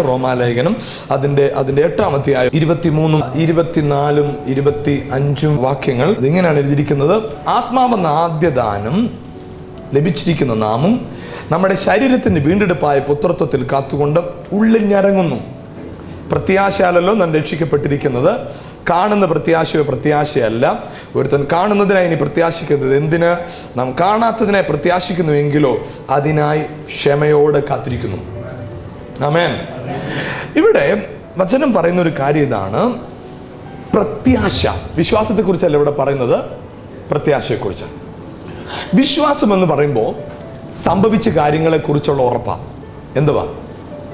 റോമാലേഖനം അതിൻ്റെ 8-ാം അധ്യായം 23, 24, 25 വാക്യങ്ങൾ. ഇതിങ്ങനെയാണ് എഴുതിയിരിക്കുന്നത്: ആത്മാവെന്ന ആദ്യദാനം ലഭിച്ചിരിക്കുന്ന നാമും നമ്മുടെ ശരീരത്തിൻ്റെ വീണ്ടെടുപ്പായ പുത്രത്വത്തിൽ കാത്തുകൊണ്ട് ഉള്ളിൽ ഞരങ്ങുന്നു. പ്രത്യാശയാലല്ലോ നാം രക്ഷിക്കപ്പെട്ടിരിക്കുന്നത്. കാണുന്ന പ്രത്യാശയല്ല. ഒരുത്തൻ കാണുന്നതിനായി ഇനി പ്രത്യാശിക്കുന്നത് എന്തിന്? നാം കാണാത്തതിനായി പ്രത്യാശിക്കുന്നുവെങ്കിലോ അതിനായി ക്ഷമയോടെ കാത്തിരിക്കുന്നു. ആമേൻ. ഇവിടെ വചനം പറയുന്ന ഒരു കാര്യം ഇതാണ്: പ്രത്യാശ. വിശ്വാസത്തെക്കുറിച്ചല്ല ഇവിടെ പറയുന്നത്, പ്രത്യാശയെക്കുറിച്ചാണ്. വിശ്വാസം എന്ന് പറയുമ്പോൾ സംഭവിച്ച കാര്യങ്ങളെക്കുറിച്ചുള്ള ഉറപ്പാണ്. എന്തുവാ?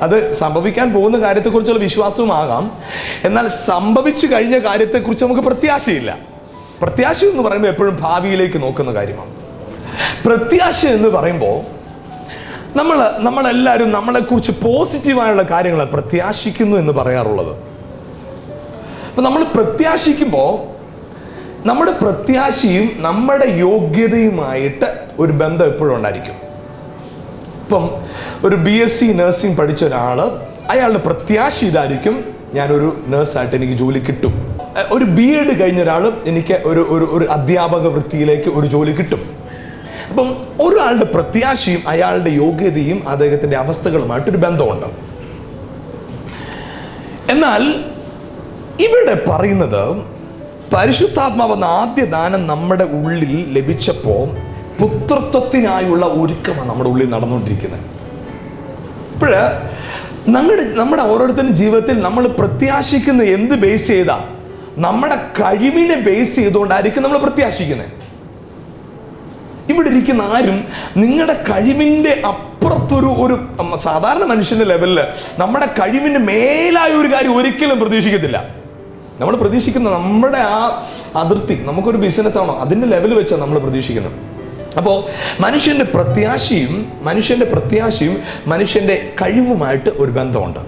അത് സംഭവിക്കാൻ പോകുന്ന കാര്യത്തെക്കുറിച്ചുള്ള വിശ്വാസവും ആകാം. എന്നാൽ സംഭവിച്ചു കഴിഞ്ഞ കാര്യത്തെക്കുറിച്ച് നമുക്ക് പ്രത്യാശയില്ല. പ്രത്യാശ എന്ന് പറയുമ്പോൾ എപ്പോഴും ഭാവിയിലേക്ക് നോക്കുന്ന കാര്യമാണ്. പ്രത്യാശ എന്ന് പറയുമ്പോൾ നമ്മളെല്ലാവരും നമ്മളെക്കുറിച്ച് പോസിറ്റീവായുള്ള കാര്യങ്ങൾ പ്രത്യാശിക്കുന്നു എന്ന് പറയാറുള്ളത്. അപ്പം നമ്മൾ പ്രത്യാശിക്കുമ്പോൾ നമ്മുടെ പ്രത്യാശയും നമ്മുടെ യോഗ്യതയുമായിട്ട് ഒരു ബന്ധം എപ്പോഴും ഉണ്ടായിരിക്കും. ഇപ്പം ഒരു BSc നഴ്സിംഗ് പഠിച്ച ഒരാൾ, അയാളുടെ പ്രത്യാശ ഇതായിരിക്കും: ഞാനൊരു നേഴ്സായിട്ട് എനിക്ക് ജോലി കിട്ടും. ഒരു BEd കഴിഞ്ഞ ഒരാൾ, എനിക്ക് ഒരു അധ്യാപക വൃത്തിയിലേക്ക് ഒരു ജോലി കിട്ടും. അപ്പം ഒരാളുടെ പ്രത്യാശയും അയാളുടെ യോഗ്യതയും അദ്ദേഹത്തിൻ്റെ അവസ്ഥകളുമായിട്ടൊരു ബന്ധമുണ്ട്. എന്നാൽ ഇവിടെ പറയുന്നത് പരിശുദ്ധാത്മാവെന്ന ആദ്യ ദാനം നമ്മുടെ ഉള്ളിൽ ലഭിച്ചപ്പോൾ പുത്രത്വത്തിനായുള്ള ഒരുക്കമാണ് നമ്മുടെ ഉള്ളിൽ നടന്നുകൊണ്ടിരിക്കുന്നത്. ഇപ്പോഴ് നമ്മുടെ ഓരോരുത്തരും ജീവിതത്തിൽ നമ്മൾ പ്രത്യാശിക്കുന്ന എന്ത് ബേസ് ചെയ്താ? നമ്മുടെ കഴിവിനെ ബേസ് ചെയ്തുകൊണ്ടായിരിക്കും നമ്മൾ പ്രത്യാശിക്കുന്നത്. ഇവിടെ ഇരിക്കുന്ന ആരും നിങ്ങളുടെ കഴിവിൻ്റെ അപ്പുറത്തൊരു സാധാരണ മനുഷ്യന്റെ ലെവലിൽ നമ്മുടെ കഴിവിന് മേലായ ഒരു കാര്യം ഒരിക്കലും പ്രതീക്ഷിക്കത്തില്ല. നമ്മൾ പ്രതീക്ഷിക്കുന്ന നമ്മുടെ ആ അതിർത്തി, നമുക്കൊരു ബിസിനസ് ആണോ അതിൻ്റെ ലെവൽ വെച്ചാണ് നമ്മൾ പ്രതീക്ഷിക്കുന്നത്. അപ്പോൾ മനുഷ്യൻ്റെ പ്രത്യാശയും മനുഷ്യൻ്റെ കഴിവുമായിട്ട് ഒരു ബന്ധമുണ്ട്.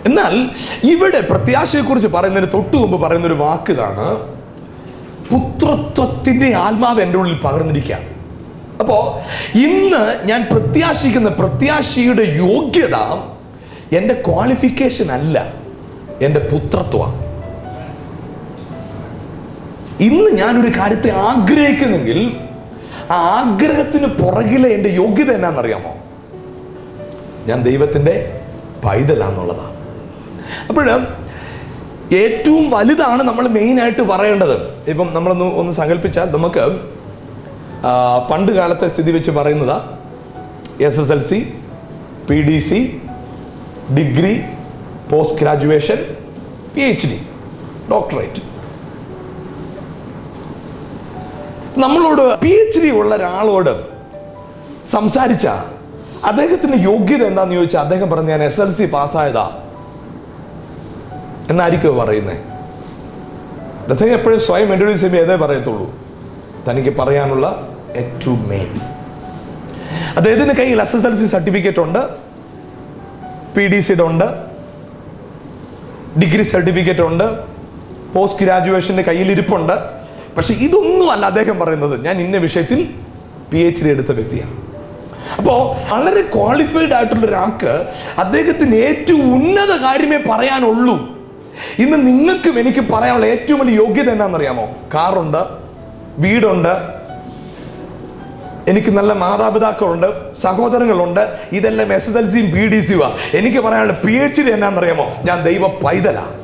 എന്നാൽ ഇവിടെ പ്രത്യാശയെക്കുറിച്ച് പറയുന്നതിന് തൊട്ടു മുമ്പ് പറയുന്നൊരു വാക്കിതാണ്: പുത്രത്വത്തിൻ്റെ ആത്മാവ് എൻ്റെ ഉള്ളിൽ പകർന്നിരിക്കുക. അപ്പോൾ ഇന്ന് ഞാൻ പ്രത്യാശിക്കുന്ന പ്രത്യാശയുടെ യോഗ്യത എൻ്റെ ക്വാളിഫിക്കേഷൻ അല്ല, എൻ്റെ പുത്രത്വം. ഇന്ന് ഞാനൊരു കാര്യത്തെ ആഗ്രഹിക്കുന്നെങ്കിൽ ആ ആഗ്രഹത്തിന് പുറകിലെ എൻ്റെ യോഗ്യത എന്നാണെന്നറിയാമോ? ഞാൻ ദൈവത്തിൻ്റെ പൈതലാന്നുള്ളതാണ്. അപ്പോൾ ഏറ്റവും വലുതാണ് നമ്മൾ മെയിനായിട്ട് പറയേണ്ടത്. ഇപ്പം നമ്മളൊന്ന് സങ്കല്പിച്ചാൽ നമുക്ക് പണ്ട് കാലത്തെ സ്ഥിതി വെച്ച് പറയുന്നതാ: SSLC, PDC, degree, post graduation, PhD, doctorate. നമ്മളോട് PhD ഉള്ള ഒരാളോട് സംസാരിച്ച അദ്ദേഹത്തിന്റെ യോഗ്യത എന്താന്ന് ചോദിച്ചാൽ അദ്ദേഹം പറഞ്ഞു: ഞാൻ SSLC പാസ്സായതാ എന്നായിരിക്കും പറയുന്നത്. അദ്ദേഹം എപ്പോഴും സ്വയം ഇൻട്രൊഡ്യൂസ് ചെയ്യുമ്പോൾ ഏതേ പറയത്തുള്ളൂ, തനിക്ക് പറയാനുള്ള ഏറ്റവും മെയിൻ. അദ്ദേഹത്തിന്റെ കയ്യിൽ SSLC സർട്ടിഫിക്കറ്റ് ഉണ്ട്, PDCയുടെ ഉണ്ട്, ഡിഗ്രി സർട്ടിഫിക്കറ്റ് ഉണ്ട്, പോസ്റ്റ് ഗ്രാജുവേഷന്റെ കയ്യിലിരിപ്പുണ്ട്. പക്ഷെ ഇതൊന്നും അല്ല അദ്ദേഹം പറയുന്നത്: ഞാൻ ഇന്ന വിഷയത്തിൽ PhD എടുത്ത വ്യക്തിയാണ്. അപ്പോൾ വളരെ ക്വാളിഫൈഡ് ആയിട്ടുള്ള ഒരാൾക്ക് അദ്ദേഹത്തിന് ഏറ്റവും ഉന്നത കാര്യമേ പറയാനുള്ളൂ. ഇന്ന് നിങ്ങൾക്കും എനിക്ക് പറയാനുള്ള ഏറ്റവും വലിയ യോഗ്യത എന്നാണെന്നറിയാമോ? കാറുണ്ട്, വീടുണ്ട്, എനിക്ക് നല്ല മാതാപിതാക്കളുണ്ട്, സഹോദരങ്ങളുണ്ട്. ഇതെല്ലാം SSLCയും PDCയുമാണ്. എനിക്ക് പറയാനുള്ള PhD എന്നാണെന്നറിയാമോ? ഞാൻ ദൈവ പൈതലാണ്.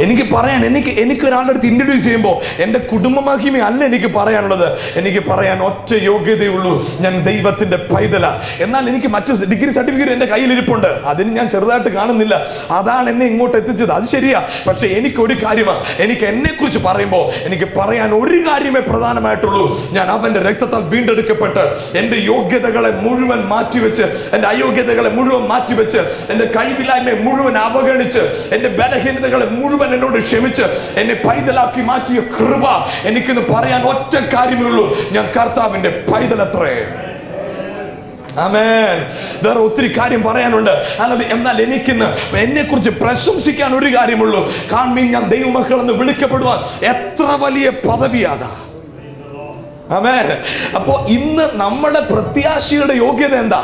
എനിക്ക് പറയാൻ എനിക്ക് ഒരാളുടെ അടുത്ത് ഇൻട്രൊഡ്യൂസ് ചെയ്യുമ്പോൾ എൻ്റെ കുടുംബമാക്കിമേ അല്ല എനിക്ക് പറയാനുള്ളത്. എനിക്ക് പറയാൻ ഒറ്റ യോഗ്യതയുള്ളൂ: ഞാൻ ദൈവത്തിൻ്റെ പൈതല. എന്നാൽ എനിക്ക് മറ്റ് ഡിഗ്രി സർട്ടിഫിക്കറ്റ് എൻ്റെ കയ്യിലിരിപ്പുണ്ട്, അതിന് ഞാൻ ചെറുതായിട്ട് കാണുന്നില്ല. അതാണ് എന്നെ ഇങ്ങോട്ട് എത്തിച്ചത്, അത് ശരിയാ. പക്ഷെ എനിക്കൊരു കാര്യമാണ്, എനിക്ക് എന്നെക്കുറിച്ച് പറയുമ്പോൾ എനിക്ക് പറയാൻ ഒരു കാര്യമേ പ്രധാനമായിട്ടുള്ളൂ: ഞാൻ അവൻ്റെ രക്തത്താൽ വീണ്ടെടുക്കപ്പെട്ട് എൻ്റെ യോഗ്യതകളെ മുഴുവൻ മാറ്റിവെച്ച്, എൻ്റെ അയോഗ്യതകളെ മുഴുവൻ മാറ്റിവെച്ച്, എൻ്റെ കഴിവില്ലായ്മയെ മുഴുവൻ അവഗണിച്ച്, എൻ്റെ ബലഹീനതകളെ മുഴുവൻ എന്നോട് ക്ഷമിച്ച് എന്നെ പൈതലാക്കി മാറ്റിയ കൃപ എനിക്കിന്ന് പറയാൻ ഒറ്റ കാര്യമേ ഉള്ളൂ: ഞാൻ കർത്താവിന്റെ പൈതലത്രേ. ആമേൻ. വേറെ ഒത്തിരി കാര്യം പറയാനുണ്ട്. എന്നാൽ എനിക്കിന്ന് എന്നെ കുറിച്ച് പ്രശംസിക്കാൻ ഒരു കാര്യമുള്ളൂ: കാൺമീൻ, ഞാൻ ദൈവമക്കൾ എന്ന് വിളിക്കപ്പെടുവാൻ എത്ര വലിയ പദവിയാതാ. ആമേൻ. അപ്പോ ഇന്ന് നമ്മുടെ പ്രത്യാശയുടെ യോഗ്യത എന്താ?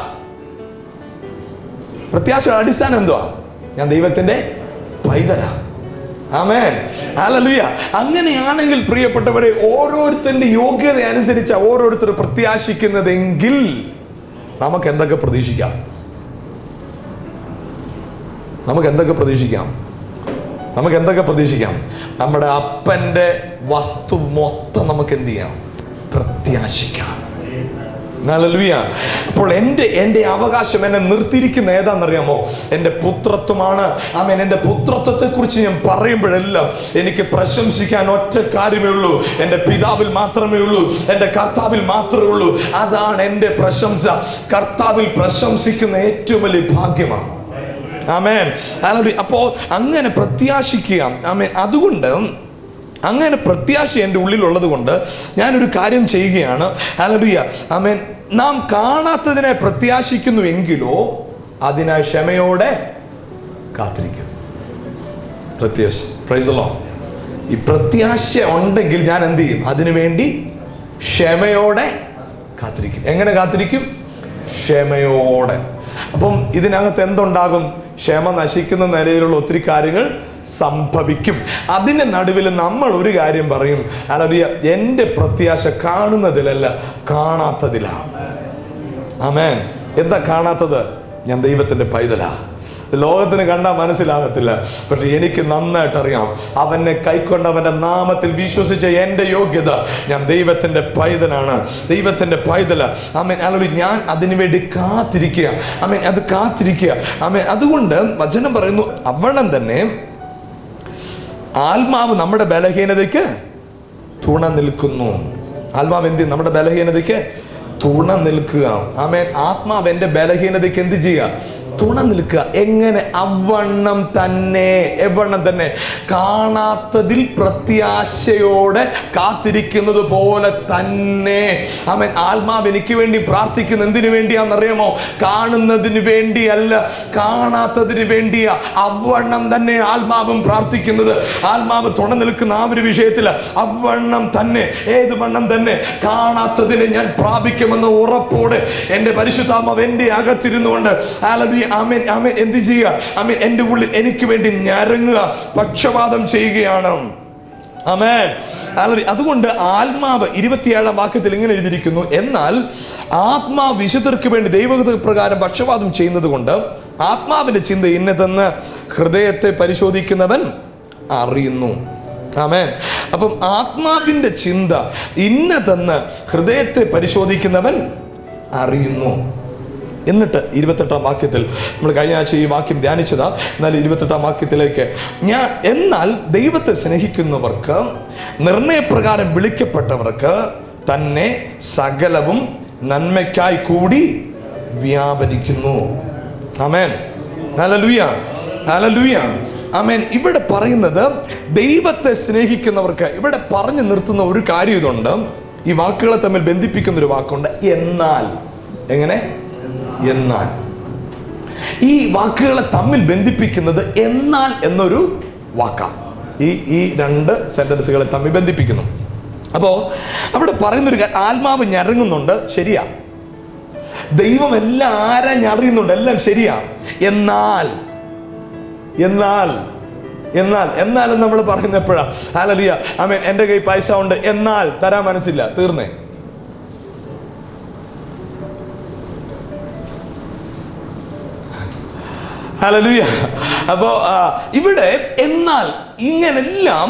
പ്രത്യാശയുടെ അടിസ്ഥാനം എന്തുവാ? ഞാൻ ദൈവത്തിന്റെ പൈതലാ. ആമേൻ, ഹല്ലേലൂയ. അങ്ങനെയാണെങ്കിൽ പ്രിയപ്പെട്ടവരെ, ഓരോരുത്തരുടെ യോഗ്യത അനുസരിച്ച് ഓരോരുത്തർ പ്രത്യാശിക്കുന്നതെങ്കിൽ നമുക്ക് എന്തൊക്കെ പ്രതീക്ഷിക്കാം? നമുക്ക് എന്തൊക്കെ പ്രതീക്ഷിക്കാം? നമ്മുടെ അപ്പന്റെ വസ്തു മൊത്തം നമുക്ക് എന്ത് ചെയ്യാം? പ്രത്യാശിക്കാം. ഹല്ലേലൂയ. അപ്പോൾ എൻ്റെ അവകാശം എന്നെ നിർത്തിയിരിക്കുന്ന ഏതാണെന്നറിയാമോ? എൻ്റെ പുത്രത്വമാണ്. ആമേൻ. എൻ്റെ പുത്രത്വത്തെ കുറിച്ച് ഞാൻ പറയുമ്പോഴെല്ലാം എനിക്ക് പ്രശംസിക്കാൻ ഒറ്റ കാര്യമേ ഉള്ളൂ. എൻ്റെ പിതാവിൽ മാത്രമേ ഉള്ളൂ, എൻ്റെ കർത്താവിൽ മാത്രമേ ഉള്ളൂ. അതാണ് എൻ്റെ പ്രശംസ. കർത്താവിൽ പ്രശംസിക്കുന്ന ഏറ്റവും വലിയ ഭാഗ്യമാണ്. ആമേൻ, ഹല്ലേലൂയ. അപ്പോൾ അങ്ങനെ പ്രത്യാശിക്കുക. ആമേൻ. അതുകൊണ്ട് അങ്ങനെ പ്രത്യാശ എൻ്റെ ഉള്ളിലുള്ളത് കൊണ്ട് ഞാനൊരു കാര്യം ചെയ്യുകയാണ്. ഹല്ലേലൂയ. ആമേൻ. നാം കാണാത്തതിനെ പ്രത്യാശിക്കുന്നുവെങ്കിലോ അതിനായി ക്ഷമയോടെ കാത്തിരിക്കും. പ്രത്യാശ, പ്രൈസ് ദി ലോർഡ്. ഈ പ്രത്യാശ ഉണ്ടെങ്കിൽ ഞാൻ എന്ത് ചെയ്യും? അതിനുവേണ്ടി ക്ഷമയോടെ കാത്തിരിക്കും. എങ്ങനെ കാത്തിരിക്കും? ക്ഷമയോടെ. അപ്പം ഇതിനകത്ത് എന്തുണ്ടാകും? ക്ഷമ നശിക്കുന്ന നിലയിലുള്ള ഒത്തിരി കാര്യങ്ങൾ സംഭവിക്കും. അതിന്റെ നടുവിൽ നമ്മൾ ഒരു കാര്യം പറയും, ഹല്ലേലൂയ, എൻ്റെ പ്രത്യാശ കാണുന്നതിലല്ല, കാണാത്തതിലാണ്. ആമേൻ. എന്താ കാണാത്തത്? ഞാൻ ദൈവത്തിന്റെ പൈതലാ. ലോകത്തിന് കണ്ടാൽ മനസ്സിലാകത്തില്ല, പക്ഷെ എനിക്ക് നന്നായിട്ട് അറിയാം. അവനെ കൈക്കൊണ്ടവന്റെ നാമത്തിൽ വിശ്വസിച്ച എൻ്റെ യോഗ്യത, ഞാൻ ദൈവത്തിന്റെ പൈതലാണ്, ദൈവത്തിന്റെ പൈതല. ആമേൻ, ഹല്ലേലൂയ. ഞാൻ അതിനു വേണ്ടി കാത്തിരിക്കുക. ആമേൻ, അത് കാത്തിരിക്കുക. ആമേൻ. അതുകൊണ്ട് വചനം പറയുന്നു, അവണ്ണം തന്നെ ആത്മാവ് നമ്മുടെ ബലഹീനതയ്ക്ക് തുണ നിൽക്കുന്നു. ആത്മാവ് എന്ത്? നമ്മുടെ ബലഹീനതയ്ക്ക് തുണ നിൽക്കുക. ആമേൻ. ആത്മാവ് എൻ്റെ ബലഹീനതയ്ക്ക് എന്ത് ചെയ്യുക? തുണ നിൽക്കുക. എങ്ങനെ? അവണ്ണം തന്നെ, എവണ്ണം തന്നെ, കാണാത്തതിൽ പ്രത്യാശയോടെ കാത്തിരിക്കുന്നത് പോലെ തന്നെ. ആമേൻ. ആത്മാവ് എനിക്ക് വേണ്ടി പ്രാർത്ഥിക്കുന്ന എന്തിനു വേണ്ടിയാണെന്നറിയാമോ? കാണുന്നതിന് വേണ്ടിയല്ല, കാണാത്തതിന് വേണ്ടിയാ. അവണ്ണം തന്നെ ആത്മാവും പ്രാർത്ഥിക്കുന്നത്. ആത്മാവ് തുണ നിൽക്കുന്ന ആ ഒരു വിഷയത്തില് അവണ്ണം തന്നെ. ഏത് വണ്ണം തന്നെ? കാണാത്തതിനെ ഞാൻ പ്രാപിക്കുമെന്ന ഉറപ്പോടെ എൻ്റെ പരിശുദ്ധാത്മാവ് എൻ്റെ അകത്തിരുന്നുകൊണ്ട്, ഹല്ലേലൂയ, ആമേൻ, ആമേൻ, എന്ത് ചെയ്യുക? ആമേൻ, എൻ്റെ ഉള്ളിൽ എനിക്ക് വേണ്ടി ഞരങ്ങുക, പക്ഷപാതം ചെയ്യുകയാണ്. ആമേൻ, ഹല്ലേലൂയ. അതുകൊണ്ട് ആത്മാവ് 27-ാം വാക്യത്തിൽ ഇങ്ങനെ എഴുതിയിരിക്കുന്നു, എന്നാൽ ആത്മാവ് വിശുദ്ധർക്ക് വേണ്ടി ദൈവഗത പ്രകാരം പക്ഷപാതം ചെയ്യുന്നത് കൊണ്ട് ആത്മാവിന്റെ ചിന്ത ഇന്നതെന്ന് ഹൃദയത്തെ പരിശോധിക്കുന്നവൻ അറിയുന്നു. ആമേൻ. അപ്പം ആത്മാവിന്റെ ചിന്ത ഇന്നതെന്ന് ഹൃദയത്തെ പരിശോധിക്കുന്നവൻ അറിയുന്നു. എന്നിട്ട് 28-ാം വാക്യത്തിൽ, നമ്മൾ കഴിഞ്ഞ ആഴ്ച ഈ വാക്യം ധ്യാനിച്ചതാ. എന്നാൽ 28-ാം വാക്യത്തിലേക്ക്, എന്നാൽ ദൈവത്തെ സ്നേഹിക്കുന്നവർക്ക്, നിർണയപ്രകാരം വിളിക്കപ്പെട്ടവർക്ക് തന്നെ സകലവും നന്മയ്ക്കായി കൂടി വ്യാപരിക്കുന്നു. ആമേൻ, ഹല്ലേലൂയ, ഹല്ലേലൂയ, ആമേൻ. ഇവിടെ പറയുന്നത് ദൈവത്തെ സ്നേഹിക്കുന്നവർക്ക്. ഇവിടെ പറഞ്ഞു നിർത്തുന്ന ഒരു കാര്യം ഇതുണ്ട്. ഈ വാക്കുകളെ തമ്മിൽ ബന്ധിപ്പിക്കുന്ന ഒരു വാക്കുണ്ട്, എന്നാൽ. എങ്ങനെ? എന്നാൽ. ഈ വാക്കുകളെ തമ്മിൽ ബന്ധിപ്പിക്കുന്നത് എന്നാൽ എന്നൊരു വാക്കാണ്. ഈ രണ്ട് സെന്റൻസുകളെ തമ്മിൽ ബന്ധിപ്പിക്കുന്നു. അപ്പോ അവിടെ പറയുന്നൊരു ആത്മാവ് ഞരങ്ങുന്നുണ്ട്, ശരിയാ. ദൈവം എല്ലാം ആരാ ഞറിയുന്നുണ്ട്, എല്ലാം ശരിയാ. എന്നാൽ നമ്മൾ പറയുന്ന എപ്പോഴാ? ഹല്ലേലൂയ, ആമേൻ. എൻ്റെ കയ്യിൽ പൈസ ഉണ്ട്, എന്നാൽ തരാൻ മനസ്സില്ല, തീർന്നേ. ഹല്ലേലൂയ. അപ്പോ ഇവിടെ എന്നാൽ ഇങ്ങനെല്ലാം,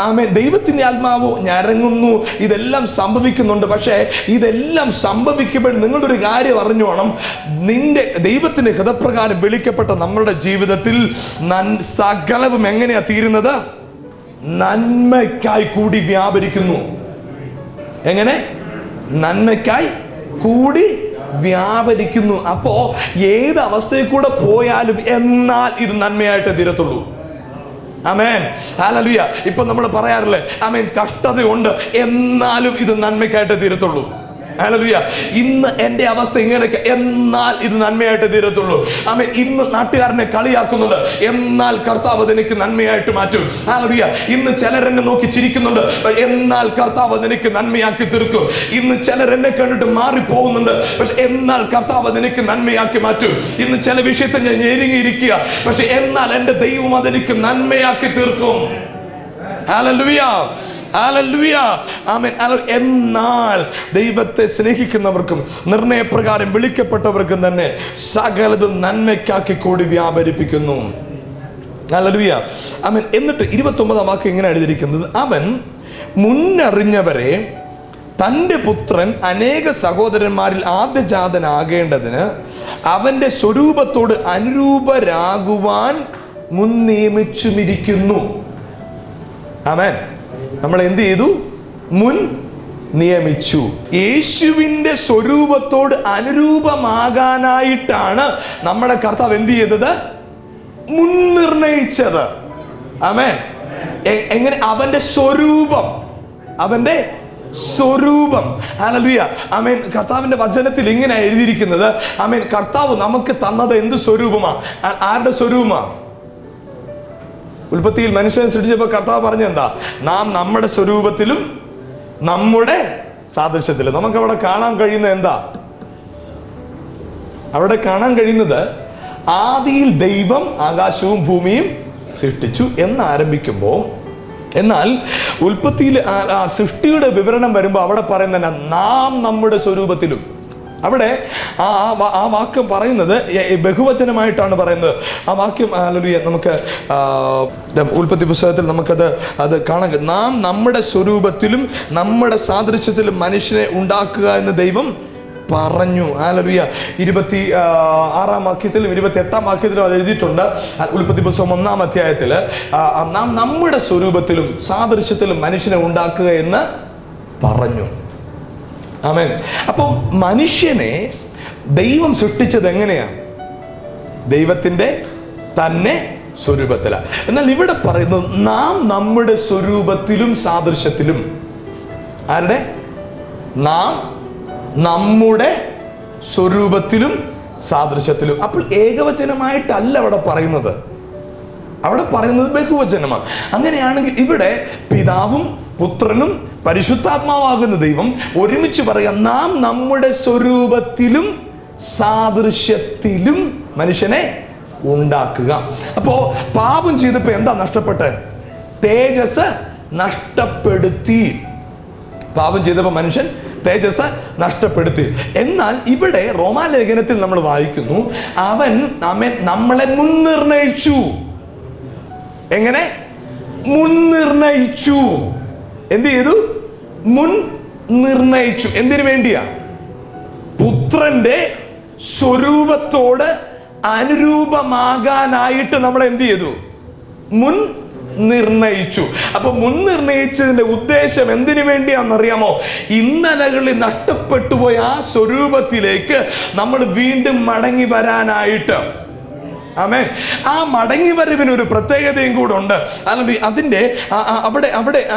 ആമേൻ, ദൈവത്തിന്റെ ആത്മാവ് ഞരങ്ങുന്നു, ഇതെല്ലാം സംഭവിക്കുന്നുണ്ട്. പക്ഷേ ഇതെല്ലാം സംഭവിക്കുമ്പോൾ നിങ്ങളുടെ ഒരു കാര്യം അറിഞ്ഞോണം, നിന്റെ ദൈവത്തിന്റെ ഹൃദയപ്രകാരം വിളിക്കപ്പെട്ട നമ്മുടെ ജീവിതത്തിൽ സകലവും എങ്ങനെയാ തീരുന്നത്? നന്മയ്ക്കായി കൂടി വ്യാപരിക്കുന്നു. എങ്ങനെ? നന്മയ്ക്കായി കൂടി വ്യാപരിക്കുന്നു. അപ്പോ ഏത് അവസ്ഥയിൽ കൂടെ പോയാലും എന്നാൽ ഇത് നന്മയായിട്ട് തീരത്തുള്ളൂ. ആമേൻ, ഹല്ലേലൂയ. ഇപ്പൊ നമ്മൾ പറയാറില്ലേ, ആമേൻ, കഷ്ടതയുണ്ട്, എന്നാലും ഇത് നന്മയ്ക്കായിട്ട് തീരത്തുള്ളൂ. ഹല്ലേലൂയ. ഇന്ന് എൻ്റെ അവസ്ഥ ഇങ്ങനെയൊക്കെ, എന്നാൽ ഇത് നന്മയായിട്ട് തീരത്തുള്ളൂ. ആമേൻ. ഇന്ന് നാട്ടുകാരനെ കളിയാക്കുന്നുണ്ട്, എന്നാൽ കർത്താവ് അതെനിക്ക് നന്മയായിട്ട് മാറ്റും. ഹല്ലേലൂയ. ഇന്ന് ചിലരെന്നെ നോക്കി ചിരിക്കുന്നുണ്ട്, എന്നാൽ കർത്താവ് അതെനിക്ക് നന്മയാക്കി തീർക്കും. ഇന്ന് ചിലരെന്നെ കണ്ടിട്ട് മാറിപ്പോകുന്നുണ്ട്, പക്ഷെ എന്നാൽ കർത്താവ് അതെനിക്ക് നന്മയാക്കി മാറ്റും. ഇന്ന് ചില വിഷയത്തെ ഞാൻ ഞെരുങ്ങിയിരിക്കുക, പക്ഷെ എന്നാൽ എൻ്റെ ദൈവം അതെനിക്ക് നന്മയാക്കി തീർക്കും. ഹല്ലേലൂയ, ഹല്ലേലൂയ, ആമേൻ. എന്നാൽ ദൈവത്തെ സ്നേഹിക്കുന്നവർക്കും നിർണയപ്രകാരം വിളിക്കപ്പെട്ടവർക്കും തന്നെ സകലതും നന്മയ്ക്കാക്കി കൂടി വ്യാപരിപ്പിക്കുന്നു. ഹല്ലേലൂയ, ആമേൻ. എന്നിട്ട് 29-ാം വാക്യം ഇങ്ങനെ എഴുതിയിരിക്കുന്നത്, അവൻ മുന്നറിഞ്ഞവരെ തൻ്റെ പുത്രൻ അനേക സഹോദരന്മാരിൽ ആദ്യജാതനാകേണ്ടതിന് അവൻ്റെ സ്വരൂപത്തോട് അനുരൂപരാകുവാൻ മുൻ നിയമിച്ചുമിരിക്കുന്നു. ആമേൻ. നമ്മൾ എന്ത് ചെയ്തു? മുൻ നിയമിച്ചു. യേശുവിൻ്റെ സ്വരൂപത്തോട് അനുരൂപമാകാനായിട്ടാണ് നമ്മുടെ കർത്താവ് എന്ത് ചെയ്തത്? മുൻനിർണയിച്ചത്. ആമേൻ. എങ്ങനെ? അവന്റെ സ്വരൂപം, അവന്റെ സ്വരൂപം. ഹല്ലേലൂയ, ആമേൻ. കർത്താവിന്റെ വചനത്തിൽ ഇങ്ങനെ എഴുതിയിരിക്കുന്നത്, ആമേൻ, കർത്താവ് നമുക്ക് തന്നത് എന്ത് സ്വരൂപമാ? ആരുടെ സ്വരൂപമാ? ഉൽപ്പത്തിയിൽ മനുഷ്യനെ സൃഷ്ടിച്ചപ്പോൾ കർത്താവ് പറഞ്ഞെന്താ? നാം നമ്മുടെ സ്വരൂപത്തിലും നമ്മുടെ സാദൃശ്യത്തിലും. നമുക്ക് അവിടെ കാണാൻ കഴിയുന്ന എന്താ? അവിടെ കാണാൻ കഴിയുന്നത്, ആദിയിൽ ദൈവം ആകാശവും ഭൂമിയും സൃഷ്ടിച്ചു എന്ന് ആരംഭിക്കുമ്പോൾ, എന്നാൽ ഉൽപ്പത്തിയിൽ സൃഷ്ടിയുടെ വിവരണം വരുമ്പോൾ അവിടെ പറയുന്ന നാം നമ്മുടെ സ്വരൂപത്തിലും. അവിടെ ആ വാക്യം പറയുന്നത് ബഹുവചനമായിട്ടാണ് പറയുന്നത്. ആ വാക്യം ഹല്ലേലൂയ നമുക്ക് ഉൽപ്പത്തി പുസ്തകത്തിൽ അത് കാണാൻ. നാം നമ്മുടെ സ്വരൂപത്തിലും നമ്മുടെ സാദൃശ്യത്തിലും മനുഷ്യനെ ഉണ്ടാക്കുക എന്ന് ദൈവം പറഞ്ഞു. ഹല്ലേലൂയ. 26-ാം വാക്യത്തിലും 28-ാം വാക്യത്തിലും അത് എഴുതിയിട്ടുണ്ട്. ഉൽപ്പത്തി പുസ്തകം 1-ാം അധ്യായത്തിൽ നാം നമ്മുടെ സ്വരൂപത്തിലും സാദൃശ്യത്തിലും മനുഷ്യനെ ഉണ്ടാക്കുക എന്ന് പറഞ്ഞു. ആമേൻ. അപ്പം മനുഷ്യനെ ദൈവം സൃഷ്ടിച്ചത് എങ്ങനെയാണ്? ദൈവത്തിൻ്റെ തന്നെ സ്വരൂപത്തിലാണ്. എന്നാൽ ഇവിടെ പറയുന്നത് നാം നമ്മുടെ സ്വരൂപത്തിലും സാദൃശ്യത്തിലും. ആരുടെ? നാം നമ്മുടെ സ്വരൂപത്തിലും സാദൃശ്യത്തിലും. അപ്പോൾ ഏകവചനമായിട്ടല്ല അവിടെ പറയുന്നത്, അവിടെ പറയുന്നത് ബഹുവചനമാണ്. അങ്ങനെയാണെങ്കിൽ ഇവിടെ പിതാവും പുത്രനും പരിശുദ്ധാത്മാവാകുന്ന ദൈവം ഒരുമിച്ച് പറയാം, നാം നമ്മുടെ സ്വരൂപത്തിലും സാദൃശ്യത്തിലും മനുഷ്യനെ ഉണ്ടാക്കുക. അപ്പോ പാപം ചെയ്തപ്പോ എന്താ നഷ്ടപ്പെട്ടെ? തേജസ് നഷ്ടപ്പെടുത്തി. പാപം ചെയ്തപ്പോ മനുഷ്യൻ തേജസ് നഷ്ടപ്പെടുത്തി. എന്നാൽ ഇവിടെ റോമാലേഖനത്തിൽ നമ്മൾ വായിക്കുന്നു, അവൻ നമ്മളെ മുൻനിർണയിച്ചു. എങ്ങനെ? മുൻനിർണയിച്ചു. എന്ത് ചെയ്തു? മുൻ നിർണയിച്ചു. എന്തിനു വേണ്ടിയാ? പുത്രന്റെ സ്വരൂപത്തോട് അനുരൂപമാകാനായിട്ട് നമ്മൾ എന്ത് ചെയ്തു? മുൻ നിർണയിച്ചു. അപ്പൊ മുൻ നിർണയിച്ചതിന്റെ ഉദ്ദേശം എന്തിനു വേണ്ടിയാണെന്നറിയാമോ? ഇന്നലകളിൽ നഷ്ടപ്പെട്ടുപോയ ആ സ്വരൂപത്തിലേക്ക് നമ്മൾ വീണ്ടും മടങ്ങി വരാനായിട്ട്. ആമേൻ. ആ മടങ്ങി വരവിന് ഒരു പ്രത്യേകതയും കൂടെ ഉണ്ട്. അല്ലെങ്കിൽ അതിന്റെ അവിടെ